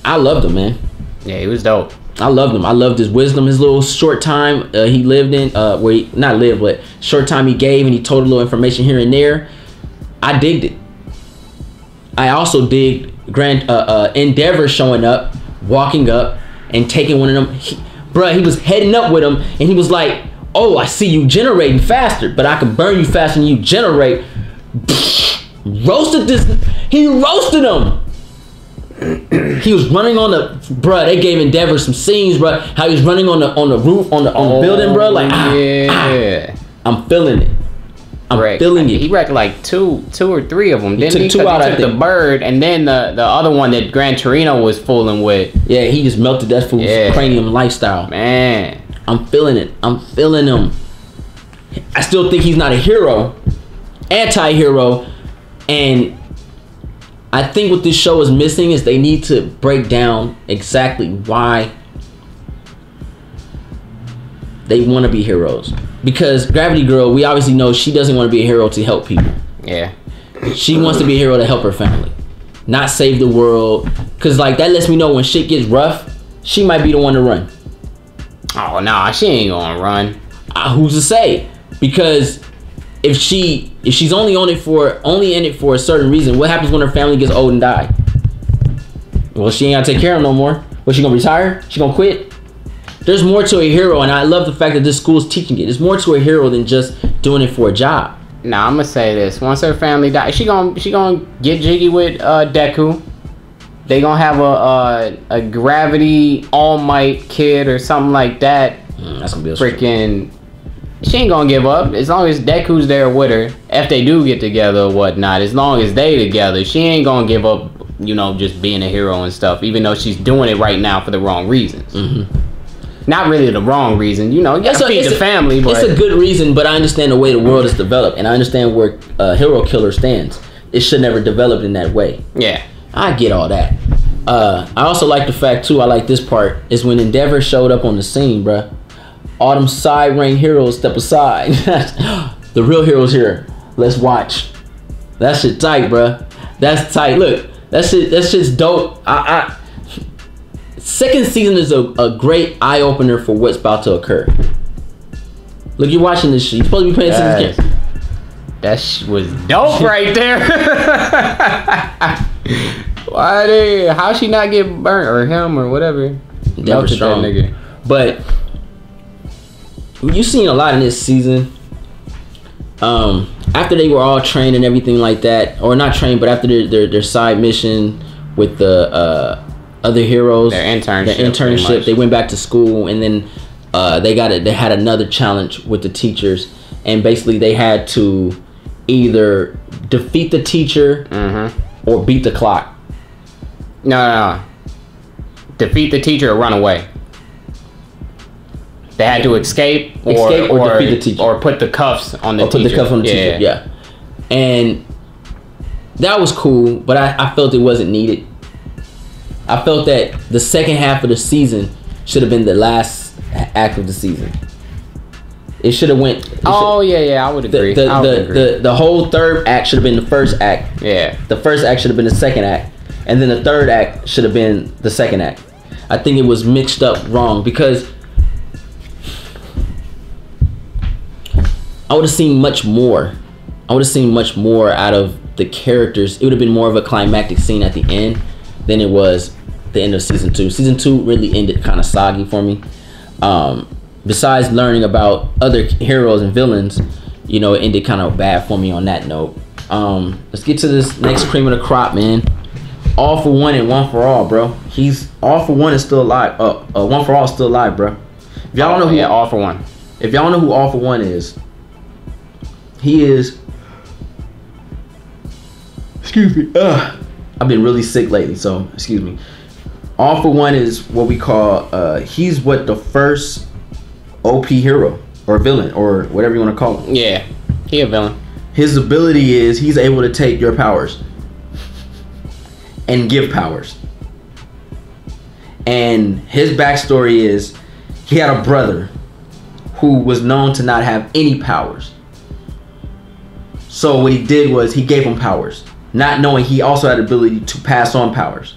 I loved him, man. Yeah, he was dope. I loved him. I loved his wisdom. His little short time he lived in, where he not lived, but short time he gave, and he told a little information here and there. I digged it. I also digged Endeavor showing up, walking up, and taking one of them. He was heading up with him, and he was like, "Oh, I see you generating faster, but I can burn you faster than you generate." Roasted this. He roasted him. He was running on the They gave Endeavor some scenes, how he was running on the roof on the building, like I'm feeling it. I'm feeling it. He wrecked like two or three of them. Didn't he? Took two out. He took the bird, and then the other one that Gran Torino was fooling with. Yeah, he just melted that fool's cranium lifestyle. Man, I'm feeling it. I'm feeling him. I still think he's not a hero, anti-hero, and I think what this show is missing is they need to break down exactly why they want to be heroes. Because Gravity Girl, we obviously know she doesn't want to be a hero to help people. Yeah. She wants to be a hero to help her family, not save the world. Because like that lets me know when shit gets rough, she might be the one to run. Oh nah, she ain't gonna run. Who's to say? Because if she's only in it for a certain reason, what happens when her family gets old and die? Well, she ain't gotta take care of them no more. Was she gonna retire? She gonna quit? There's more to a hero, and I love the fact that this school's teaching it. There's more to a hero than just doing it for a job. Nah, I'm gonna say this. Once her family dies, she gonna get jiggy with Deku. They gonna have a Gravity All Might kid or something like that. That's gonna be a freaking. She ain't gonna give up as long as Deku's there with her. If they do get together or whatnot, as long as they together, she ain't gonna give up. You know, just being a hero and stuff. Even though she's doing it right now for the wrong reasons. Not really the wrong reason, you know. You gotta feed the family, but it's a good reason. But I understand the way the world is developed, and I understand where Hero Killer stands. It should never develop in that way. Yeah, I get all that. I also like the fact too. I like this part is when Endeavor showed up on the scene, bruh. All them side ring heroes step aside. The real heroes here. Let's watch. That shit tight, bruh. That's tight. Look, that shit's dope. Second season is a great eye opener for what's about to occur. Look, you're watching this shit. You're supposed to be paying attention. That was dope right there. How she not get burnt or him or whatever? Never strong. That nigga. But you've seen a lot in this season. After they were all trained and everything like that, or not trained, but after their side mission with the other heroes. Their internship. Their internship. They went back to school, and then they had another challenge with the teachers, and basically they had to either defeat the teacher or beat the clock. No. Defeat the teacher or run away. They had to escape or defeat the teacher. Or put the cuffs on the teacher. Put the cuffs on the teacher. Yeah. And that was cool, but I felt it wasn't needed. I felt that the second half of the season should have been the last act of the season. It should have went. I would agree. The whole third act should have been the first act. Yeah. The first act should have been the second act, and then the third act should have been the second act. I think it was mixed up wrong because I would have seen much more. I would have seen much more out of the characters. It would have been more of a climactic scene at the end than it was the end of season 2. Season 2 really ended kind of soggy for me. Besides learning about other heroes and villains, it ended kind of bad for me on that note. Let's get to this next cream of the crop, man. All for One and One for All, bro. All for One is still alive. One for All is still alive, bro. If y'all don't know who All for One. If y'all know who All for One is, he is. Excuse me. I've been really sick lately, so excuse me. All for One is what we call. He's what the first OP hero or villain or whatever you want to call him. Yeah, he a villain. His ability is he's able to take your powers and give powers. And his backstory is he had a brother who was known to not have any powers. So what he did was he gave him powers, not knowing he also had the ability to pass on powers.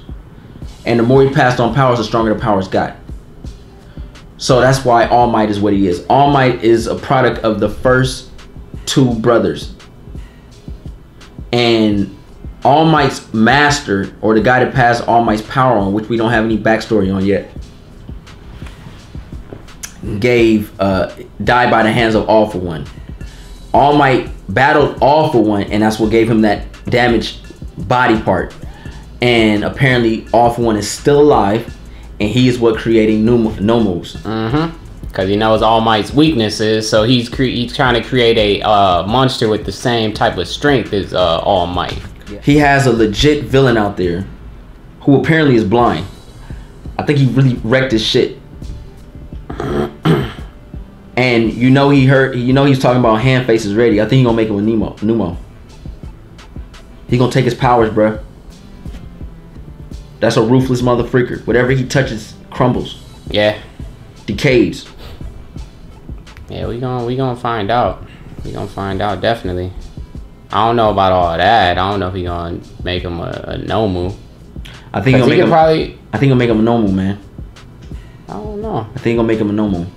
And the more he passed on powers, the stronger the powers got. So that's why All Might is what he is. All Might is a product of the first 2 brothers. And All Might's master, or the guy that passed All Might's power on, which we don't have any backstory on yet, died by the hands of All for One. All Might battled All for One, and that's what gave him that damaged body part. And apparently All for One is still alive, and he is what creating Nomus. Because he knows All Might's weaknesses, so he's trying to create a monster with the same type of strength as All Might. He has a legit villain out there who apparently is blind. I think he really wrecked his shit. And he's talking about hand faces ready. I think he's gonna make him a Numo. He gonna take his powers, bruh. That's a ruthless motherfreaker. Whatever he touches crumbles. Yeah. Decays. Yeah, we gonna find out. We gonna find out definitely. I don't know about all that. I don't know if he gonna make him a Nomu. I think he'll make him a Nomu, man. I don't know. I think he'll make him a Nomu.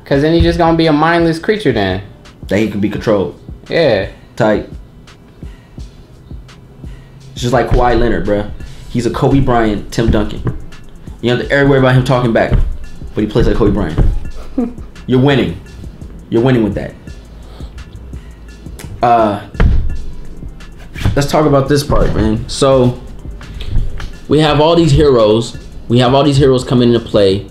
Cause then he's just gonna be a mindless creature then. That he can be controlled. Yeah. Tight. It's just like Kawhi Leonard, bruh. He's a Kobe Bryant, Tim Duncan. You have to ever worry about him talking back, but he plays like Kobe Bryant. You're winning. You're winning with that. Let's talk about this part, man. So we have all these heroes. We have all these heroes coming into play.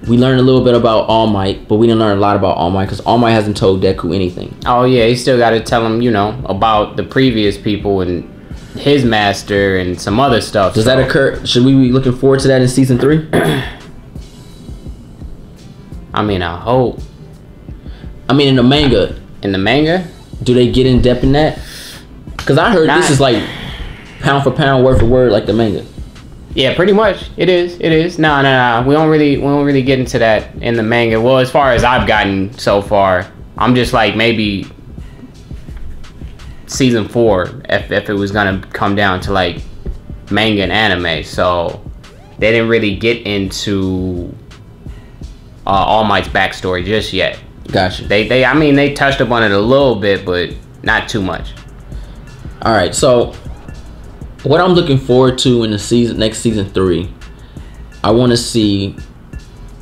We learned a little bit about All Might, but we didn't learn a lot about All Might because All Might hasn't told Deku anything. Oh yeah, he still got to tell him, about the previous people and his master and some other stuff. Does that occur? Should we be looking forward to that in season 3? I mean, I hope. I mean, in the manga. In the manga? Do they get in depth in that? Because I heard this is like pound for pound, word for word, like the manga. Yeah, pretty much. It is. No. We don't really get into that in the manga. Well, as far as I've gotten so far, I'm just like maybe season 4 if it was gonna come down to like manga and anime. So they didn't really get into All Might's backstory just yet. Gotcha. They touched upon it a little bit, but not too much. All right, so what I'm looking forward to in the next season 3, I want to see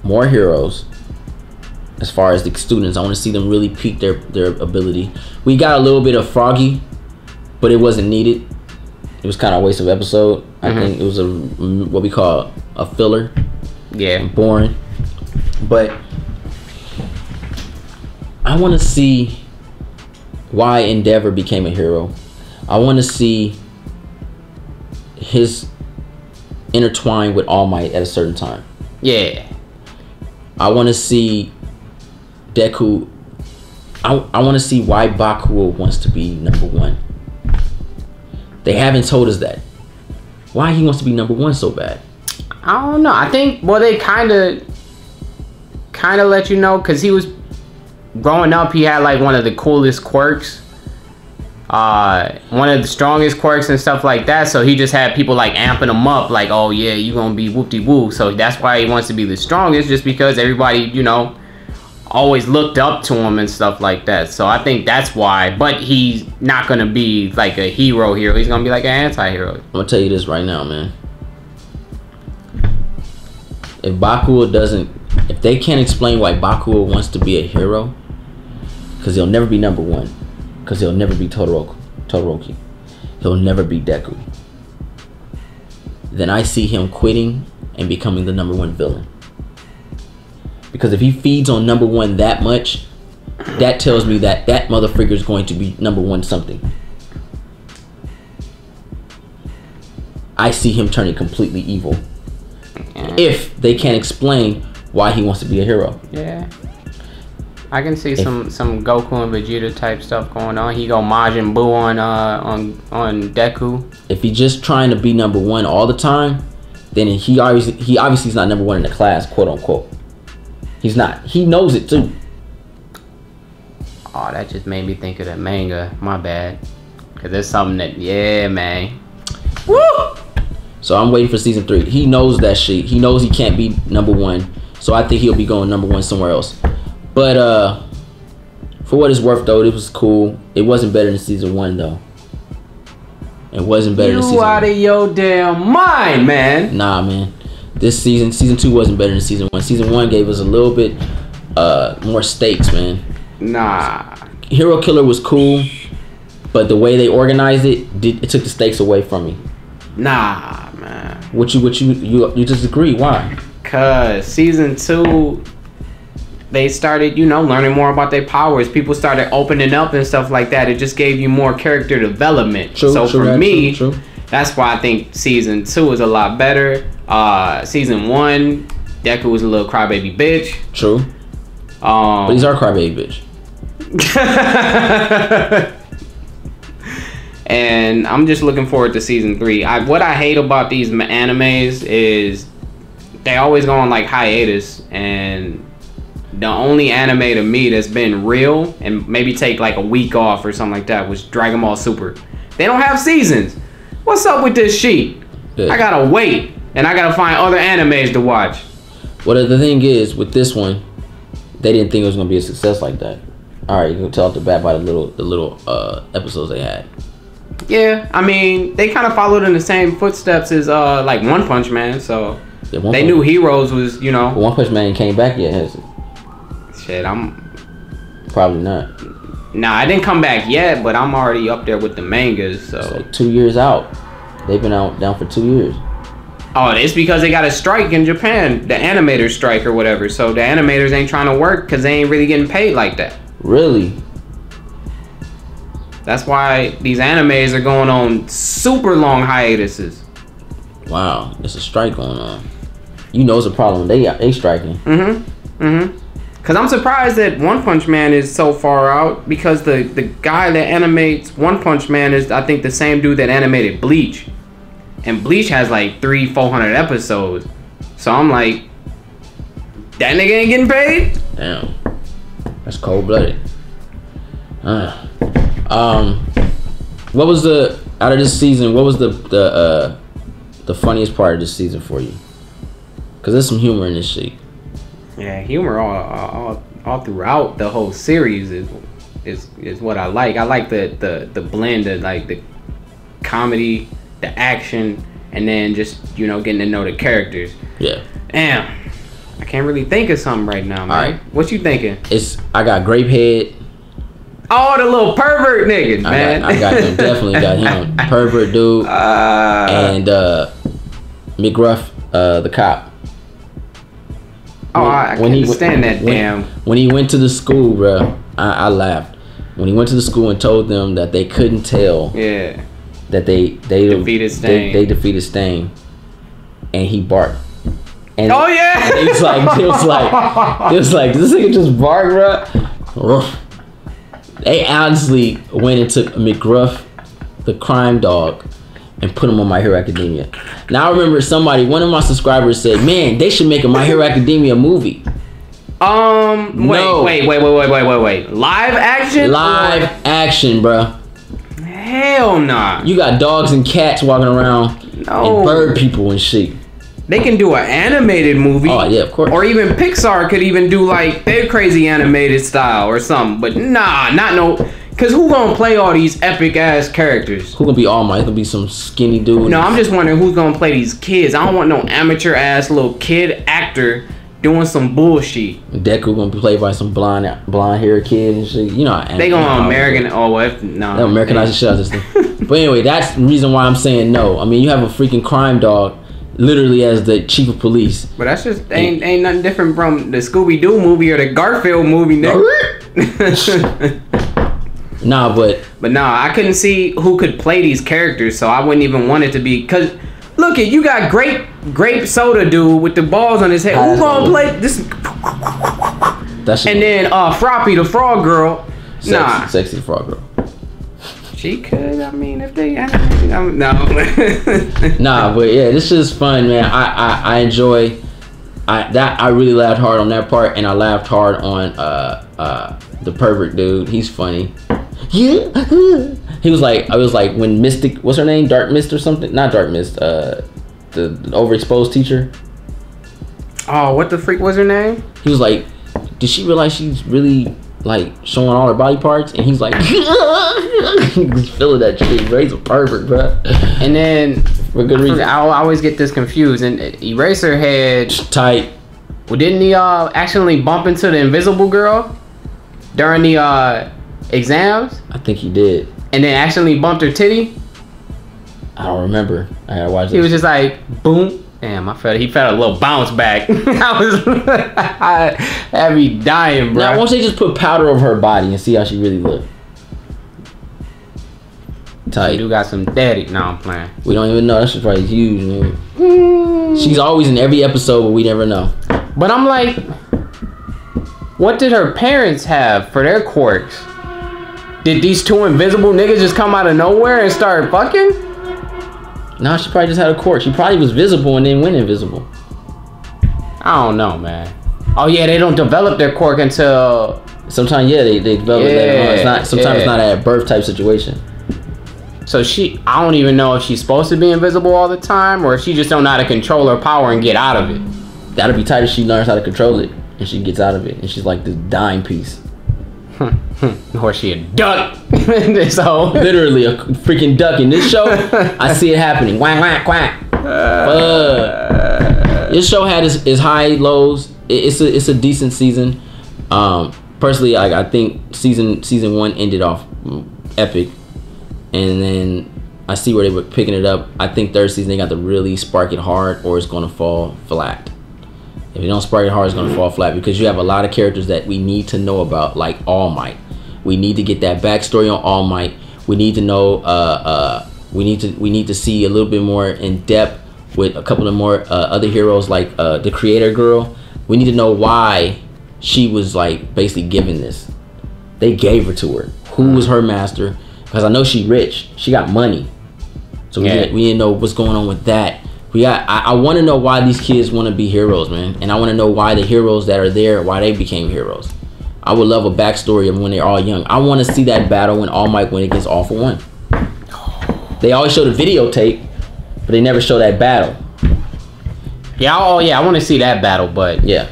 more heroes. As far as the students, I want to see them really peak their ability. We got a little bit of Froggy, but it wasn't needed. It was kind of a waste of episode. I think it was what we call a filler. Yeah. Boring. But I want to see why Endeavor became a hero. I want to see his intertwine with All Might at a certain time. Yeah. I want to see Deku. I want to see why Bakuo wants to be number one. They haven't told us that. Why he wants to be number one so bad? I don't know. I think they kind of let you know, because he was growing up. He had like one of the coolest quirks, one of the strongest quirks and stuff like that. So he just had people like amping him up, like, oh yeah, you gonna be whoop-de-woo. So that's why he wants to be the strongest, just because everybody, always looked up to him and stuff like that. So I think that's why. But he's not gonna be like a hero. He's gonna be like an anti-hero. I'm gonna tell you this right now, man. If they can't explain why Bakuo wants to be a hero, because he'll never be number one, because he'll never be Todoroki, he'll never be Deku, then I see him quitting and becoming the number one villain. Because if he feeds on number one that much, that tells me that motherfucker is going to be number one something. I see him turning completely evil. If they can't explain why he wants to be a hero. Yeah. I can see some Goku and Vegeta type stuff going on. He go Majin Buu on Deku. If he's just trying to be number one all the time, then he obviously is not number one in the class, quote unquote. He's not. He knows it too. Oh, that just made me think of that manga. My bad. Cause there's something that, yeah, man. Woo! So I'm waiting for season 3. He knows that shit. He knows he can't be number one. So I think he'll be going number one somewhere else. But for what it's worth though, it was cool. It wasn't better than season 1 though. It wasn't better than season 1. You out of your damn mind, man. Nah, man. This season 2 wasn't better than season 1. Season 1 gave us a little bit more stakes, man. Nah. Hero Killer was cool, but the way they organized it took the stakes away from me. Nah, man. What you disagree? Why? Cause season 2, they started, learning more about their powers. People started opening up and stuff like that. It just gave you more character development. So for me, that's why I think season 2 is a lot better. Season 1, Deku was a little crybaby bitch. True. But he's our crybaby bitch. And I'm just looking forward to season 3. What I hate about these animes is they always go on like hiatus, and the only anime to me that's been real and maybe take like a week off or something like that was Dragon Ball Super. They don't have seasons. What's up with this shit? Yeah. I gotta wait, and I gotta find other animes to watch. Well, the thing is, with this one, they didn't think it was gonna be a success like that. All right, you can tell off the bat by the little episodes they had. Yeah, I mean, they kind of followed in the same footsteps as like One Punch Man, so yeah, they knew Heroes was, But One Punch Man came back yet, has it? Shit, probably not. Nah, I didn't come back yet, but I'm already up there with the mangas, so. It's like 2 years out. They've been down for 2 years. Oh, it's because they got a strike in Japan, the animators strike or whatever. So the animators ain't trying to work because they ain't really getting paid like that. Really? That's why these animes are going on super long hiatuses. Wow, there's a strike going on. It's a problem. They striking. Because I'm surprised that One Punch Man is so far out, because the guy that animates One Punch Man is, I think, the same dude that animated Bleach. And Bleach has like 300-400 episodes. So I'm like, that nigga ain't getting paid? Damn. That's cold-blooded. What was out of this season, what was the funniest part of this season for you? Because there's some humor in this shit. Yeah, humor all throughout the whole series is what I like. I like the blend of like the comedy, the action, and then just getting to know the characters. Yeah. Damn, I can't really think of something right now, man. All right. What you thinking? I got Grapehead. Oh, the little pervert nigga, man. I got him. Definitely got him. Pervert dude. And McGruff, the cop. I can't stand that damn. When he went to the school, bro, I laughed. When he went to the school and told them that they couldn't tell. Yeah. That they defeated Stain. They defeated Stain, and he barked. And oh yeah. And it was like this nigga just barked, bro. They honestly went and took McGruff, the crime dog, and put him on My Hero Academia. Now I remember one of my subscribers said, "Man, they should make a My Hero Academia movie." Wait. Live action? Live action, bro. Hell nah. You got dogs and cats walking around and bird people and shit. They can do an animated movie. Oh yeah, of course. Or even Pixar could even do like their crazy animated style or something. But nah, not no. Cause who gonna play all these epic ass characters? Who gonna be All Might? It's gonna be some skinny dude. No, I'm just wondering who's gonna play these kids. I don't want no amateur ass little kid actor doing some bullshit. Deku gonna be played by some blonde haired kid and shit. You know, they gonna American. Oh, what? No, they Americanize the shit out of this thing. But anyway, that's the reason why I'm saying no. I mean, you have a freaking crime dog, literally as the chief of police. But that's just ain't nothing different from the Scooby Doo movie or the Garfield movie, nigga. Nah, but I couldn't see who could play these characters, so I wouldn't even want it to be. Cause look at you got grape soda dude with the balls on his head. Who gonna play this? And then Froppy the frog girl. Sexy frog girl. She could. I mean, if they no. Nah, but yeah, this is fun, man. I enjoy. I really laughed hard on that part, and I laughed hard on the pervert dude. He's funny. Yeah. I was like when Mystic, what's her name? Dark Mist or something? Not Dark Mist. The overexposed teacher. Oh, what the freak was her name? He was like, did she realize she's really like showing all her body parts? And he's like, he's feeling that shit, bro. He's a pervert, bro. And then for good reason. I always get this confused. And Eraserhead tight. Well, didn't he accidentally bump into the invisible girl during the exams? I think he did. And then accidentally bumped her titty? I don't remember. I gotta watch it. He was just like, boom. Damn, he felt a little bounce back. I had me dying, bro. Now, why don't they just put powder over her body and see how she really look? Tight. You do got some daddy. No, I'm playing. We don't even know. That shit's probably huge, man. She's always in every episode, but we never know. But I'm like, what did her parents have for their quirks? Did these two invisible niggas just come out of nowhere and start fucking? Nah, she probably just had a quirk. She probably was visible and then went invisible. I don't know, man. Oh yeah, they don't develop their quirk until sometimes. Yeah, they develop it later on. It's not. Sometimes it's not at birth type situation. So I don't even know if she's supposed to be invisible all the time, or if she just don't know how to control her power and get out of it. That'll be tight if she learns how to control it and she gets out of it, and she's like this dime piece. Or she a duck. So literally a freaking duck in this show. I see it happening. Quack quack quack. This show had its high lows. It's a decent season. Personally, I think season 1 ended off epic, and then I see where they were picking it up. I think third season they got to really spark it hard, or it's gonna fall flat. If you don't spark it hard, it's gonna fall flat because you have a lot of characters that we need to know about, like All Might. We need to get that backstory on All Might. We need to know. We need to see a little bit more in depth with a couple of more other heroes, like the Creator Girl. We need to know why she was like basically given this. They gave her to her. Who was her master? Because I know she rich. She got money. So we need to know what's going on with that. I want to know why these kids want to be heroes, man. And I want to know why the heroes that are there, why they became heroes. I would love a backstory of when they're all young. I want to see that battle when All Might went against All for One. They always show the videotape, but they never show that battle. Yeah, I want to see that battle, but yeah,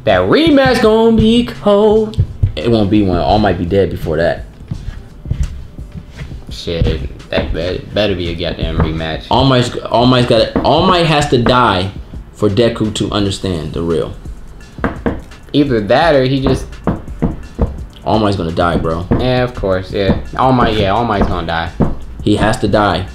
that rematch gonna be cold. It won't be one. All Might be dead before that. Shit. That better be a goddamn rematch. All Might has to die for Deku to understand the real. Either that or he just All Might's gonna die, bro. Yeah, of course. Yeah. All Might's gonna die. He has to die.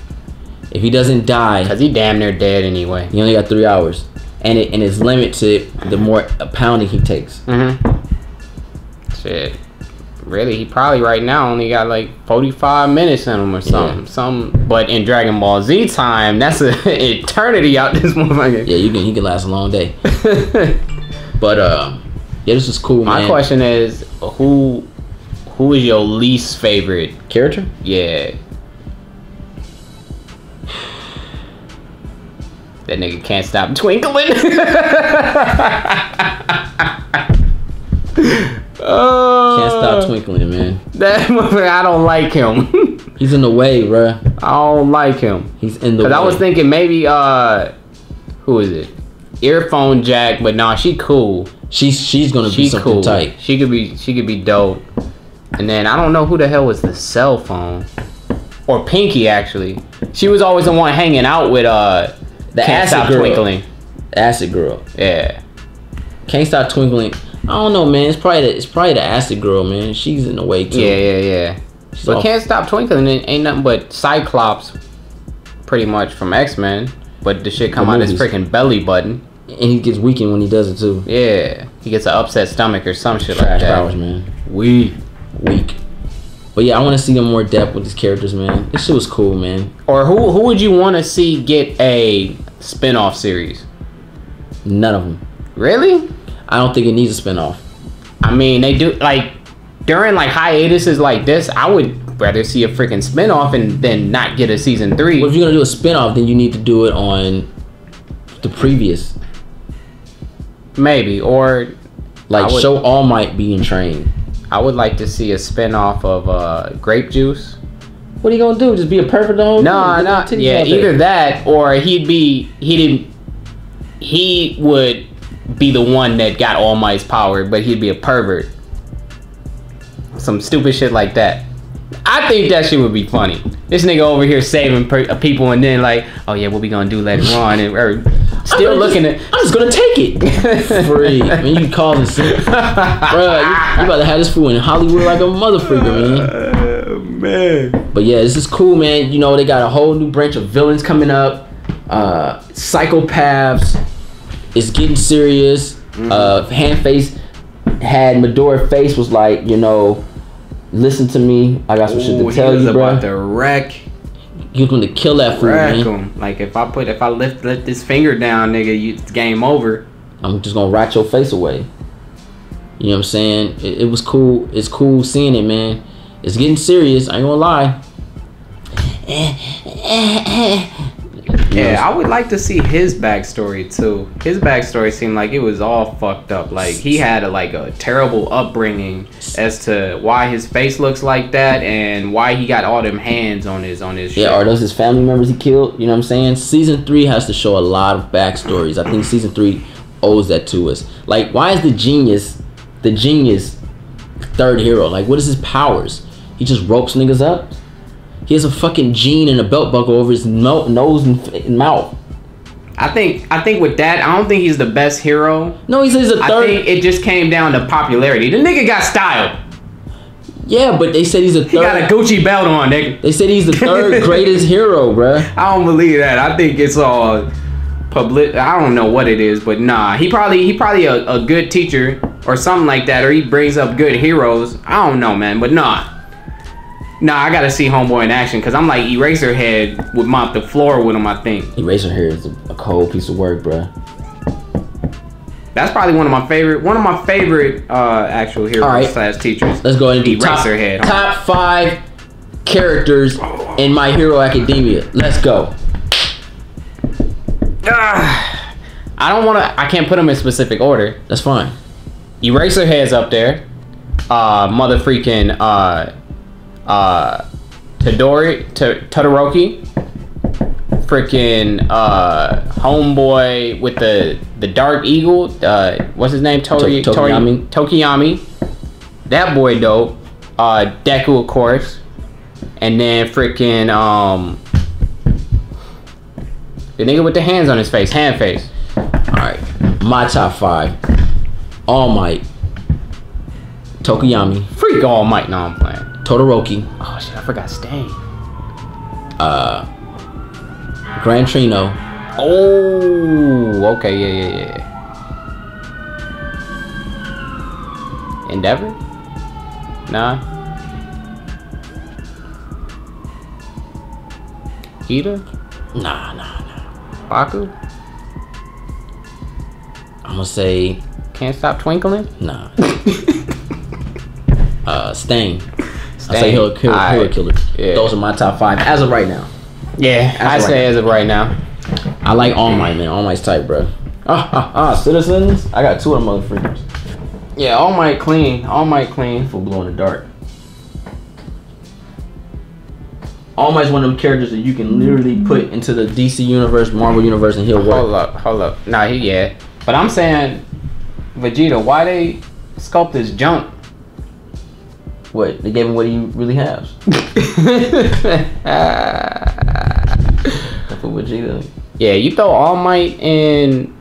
If he doesn't die, cause he damn near dead anyway. He only got 3 hours, and it's limited the more pounding he takes. Shit. Really, he probably right now only got like 45 minutes in him or something. But in Dragon Ball Z time, that's an eternity out this motherfucker. Yeah, he can last a long day. But yeah, this is cool, man. My question is, who is your least favorite character? Yeah. That nigga can't stop twinkling. Can't stop twinkling, man. That motherfucker, I don't like him. He's in the way, bruh. I don't like him. He's in the way. Cause I was thinking maybe who is it? Earphone Jack, but nah, she cool. She's gonna be something cool. Tight. She could be dope. And then I don't know who the hell was the cell phone. Or Pinky actually. She was always the one hanging out with the Can't Stop Twinkling. Acid Girl. Yeah. Can't Stop Twinkling. I don't know, man. It's probably the Acid Girl, man. She's in the way too. Yeah. But Can't Stop Twinkling ain't nothing but Cyclops, pretty much from X-Men. But the shit come out his freaking belly button. And he gets weakened when he does it too. Yeah. He gets an upset stomach or some shit like that. Powers, man. Weak. But yeah, I want to see them more depth with these characters, man. This shit was cool, man. Or who would you want to see get a spin-off series? None of them. Really? I don't think it needs a spin-off. I mean, they do, like, during, like, hiatuses like this, I would rather see a freaking spin-off and then not get a season 3. Well, if you're going to do a spin-off, then you need to do it on the previous. Maybe, or... Like, show All Might being trained. I would like to see a spin-off of Grape Juice. What are you gonna do? Just be a perfect dog? No. Yeah, either that or he would be the one that got All Might's power, but he'd be a pervert. Some stupid shit like that. I think that shit would be funny. This nigga over here saving people and then like, oh yeah, what we gonna do later on? And I'm just gonna take it. Free. I mean, you can call this. Bruh, you about to have this fool in Hollywood like a mother freaker, man. Man. But yeah, this is cool, man. You know, they got a whole new branch of villains coming up. Psychopaths. It's getting serious. Handface had Medora Face was like, you know, listen to me. I got some shit to tell you, bro. About to wreck. He was going to kill that fool, man. Him. Like if I lift this finger down, nigga, it's game over. I'm just gonna rat your face away. You know what I'm saying? It was cool. It's cool seeing it, man. It's getting serious. I ain't gonna lie. Yeah, I would like to see his backstory too. His backstory seemed like it was all fucked up. Like he had a terrible upbringing as to why his face looks like that and why he got all them hands on his shit. Yeah, are those his family members he killed? You know what I'm saying? Season 3 has to show a lot of backstories. I think season 3 owes that to us. Like, why is the genius third hero? Like, what is his powers? He just ropes niggas up? He has a fucking gene and a belt buckle over his nose and mouth. I think with that, I don't think he's the best hero. No, he's a third. I think it just came down to popularity. The nigga got style. Yeah, but they said he's a third. He got a Gucci belt on, nigga. They said he's the third greatest hero, bruh. I don't believe that. I think it's all public. I don't know what it is, but nah. He probably a good teacher or something like that, or he brings up good heroes. I don't know, man, but nah. Nah, I gotta see Homeboy in action because I'm like Eraserhead would mop the floor with him. I think Eraserhead is a cold piece of work, bro. That's probably one of my favorite actual heroes slash teachers. Let's go ahead and do Eraserhead. Top 5 characters in My Hero Academia. Let's go. I can't put them in specific order. That's fine. Eraserhead's up there. Mother freaking Todoroki, freaking homeboy with the dark eagle, what's his name? Tokiyami. That boy dope. Deku, of course, and then freaking the nigga with the hands on his face, hand face. All right, my top 5: All Might, Tokuyami. Freak All Might. No, I'm playing. Todoroki. Oh shit, I forgot Stain. Gran Torino. Oh, okay, yeah. Endeavor? Nah. Ida? Nah. Baku? I'm gonna say Can't Stop Twinkling? nah. Stain. I say he'll kill killer. Yeah. Those are my top 5 as of right now. Yeah, I say as of right now. I like All Might, man. All Might's tight, bro. Citizens. I got 2 of them motherfuckers. Yeah, All Might clean. All Might clean. Full glow in the dark. All Might's one of them characters that you can literally put into the DC universe, Marvel universe, and he'll work. Hold up. Nah, yeah. But I'm saying, Vegeta, why they sculpt this junk? What? They gave him what he really has. For Vegeta. Yeah, you throw All Might in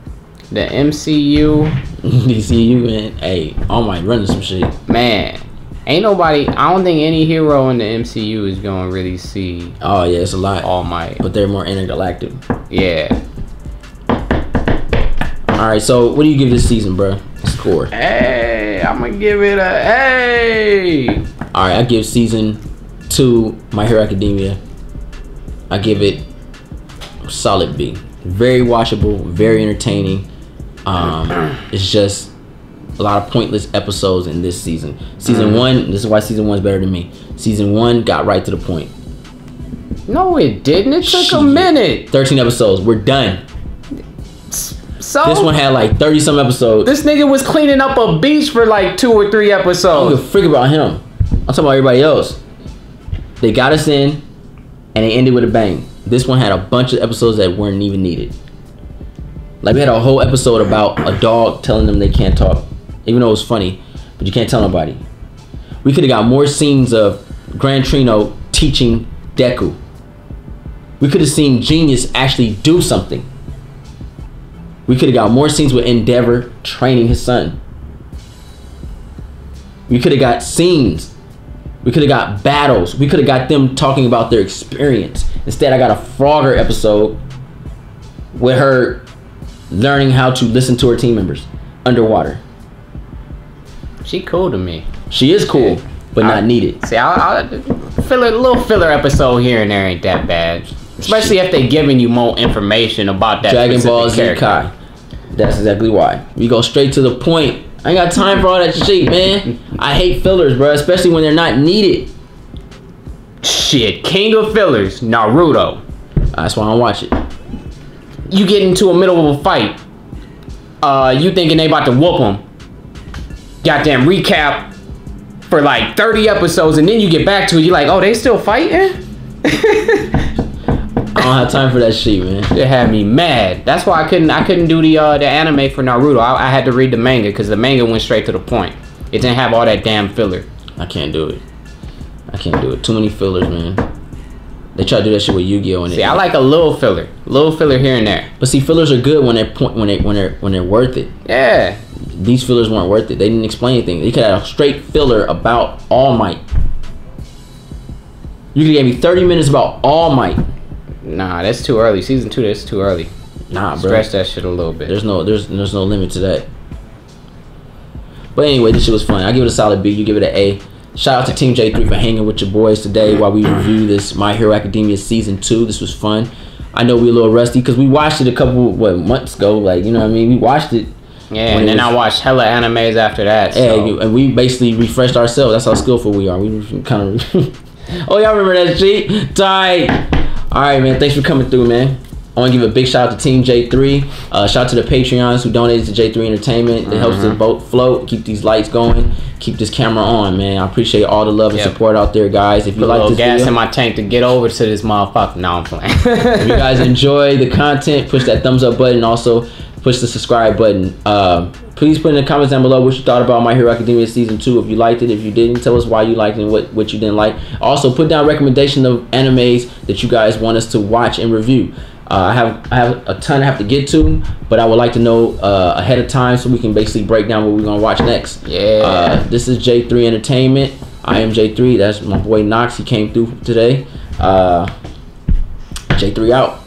the MCU. DCU, and hey, All Might running some shit. Man, ain't nobody. I don't think any hero in the MCU is gonna really see. Oh yeah, it's a lot. All Might, but they're more intergalactic. Yeah. All right, so what do you give this season, bro? Score. Hey, I'm gonna give it a hey. All right, I give season 2 My Hero Academia. I give it a solid B. Very watchable, very entertaining. It's just a lot of pointless episodes in this season. Season 1, this is why season 1 is better than me. Season 1 got right to the point. No, it didn't. It took a minute. 13 episodes. We're done. So this one had like 30 some episodes. This nigga was cleaning up a beach for like 2 or 3 episodes. I don't give a freak about him. I'm talking about everybody else. They got us in, and they ended with a bang. This one had a bunch of episodes that weren't even needed. Like we had a whole episode about a dog telling them they can't talk, even though it was funny, but you can't tell nobody. We could have got more scenes of Gran Torino teaching Deku. We could have seen Genius actually do something. We could have got more scenes with Endeavor training his son. We could have got scenes. We could have got battles. We could have got them talking about their experience. Instead, I got a Frogger episode with her learning how to listen to her team members underwater. She cool to me. She is cool, but not needed. See, I'll fill a little filler episode here and there ain't that bad. Especially if they giving you more information about that Dragon Ball Z character. Kai. That's exactly why. We go straight to the point. I ain't got time for all that shit, man. I hate fillers, bro, especially when they're not needed. Shit, king of fillers, Naruto. That's why I don't watch it. You get into a middle of a fight. You thinking they about to whoop them. Goddamn recap for like 30 episodes, and then you get back to it, you're like, oh, they still fighting? I don't have time for that shit, man. It had me mad. That's why I couldn't do the anime for Naruto. I had to read the manga because the manga went straight to the point. It didn't have all that damn filler. I can't do it. Too many fillers, man. They try to do that shit with Yu-Gi-Oh! And see, I like a little filler here and there. But see, fillers are good when they're worth it. Yeah. These fillers weren't worth it. They didn't explain anything. They could have a straight filler about All Might. You could give me 30 minutes about All Might. Nah, that's too early. Season 2, that's too early. Nah, bro. Stretch that shit a little bit. There's no limit to that. But anyway, this shit was fun. I give it a solid B. You give it an A. Shout out to Team J3 for hanging with your boys today while we review this My Hero Academia Season 2. This was fun. I know we're a little rusty because we watched it a couple months ago. Like, you know what I mean? We watched it. Yeah, and then I watched hella animes after that. Yeah, so. and we basically refreshed ourselves. That's how skillful we are. We kind of... Oh, y'all remember that shit? Tight. All right, man. Thanks for coming through, man. I want to give a big shout out to Team J3. Shout out to the Patreons who donated to J3 Entertainment. It helps the boat float, keep these lights going, keep this camera on, man. I appreciate all the love and support out there, guys. If you like this gas video, in my tank to get over to this motherfucker. No, I'm playing. if you guys enjoy the content, push that thumbs up button. Also, push the subscribe button. Please put in the comments down below what you thought about My Hero Academia Season 2. If you liked it, if you didn't, tell us why you liked it and what you didn't like. Also, put down a recommendation of animes that you guys want us to watch and review. I have a ton I have to get to, but I would like to know ahead of time so we can basically break down what we're gonna watch next. Yeah. This is J3 Entertainment. I am J3. That's my boy Knox. He came through today. J3 out.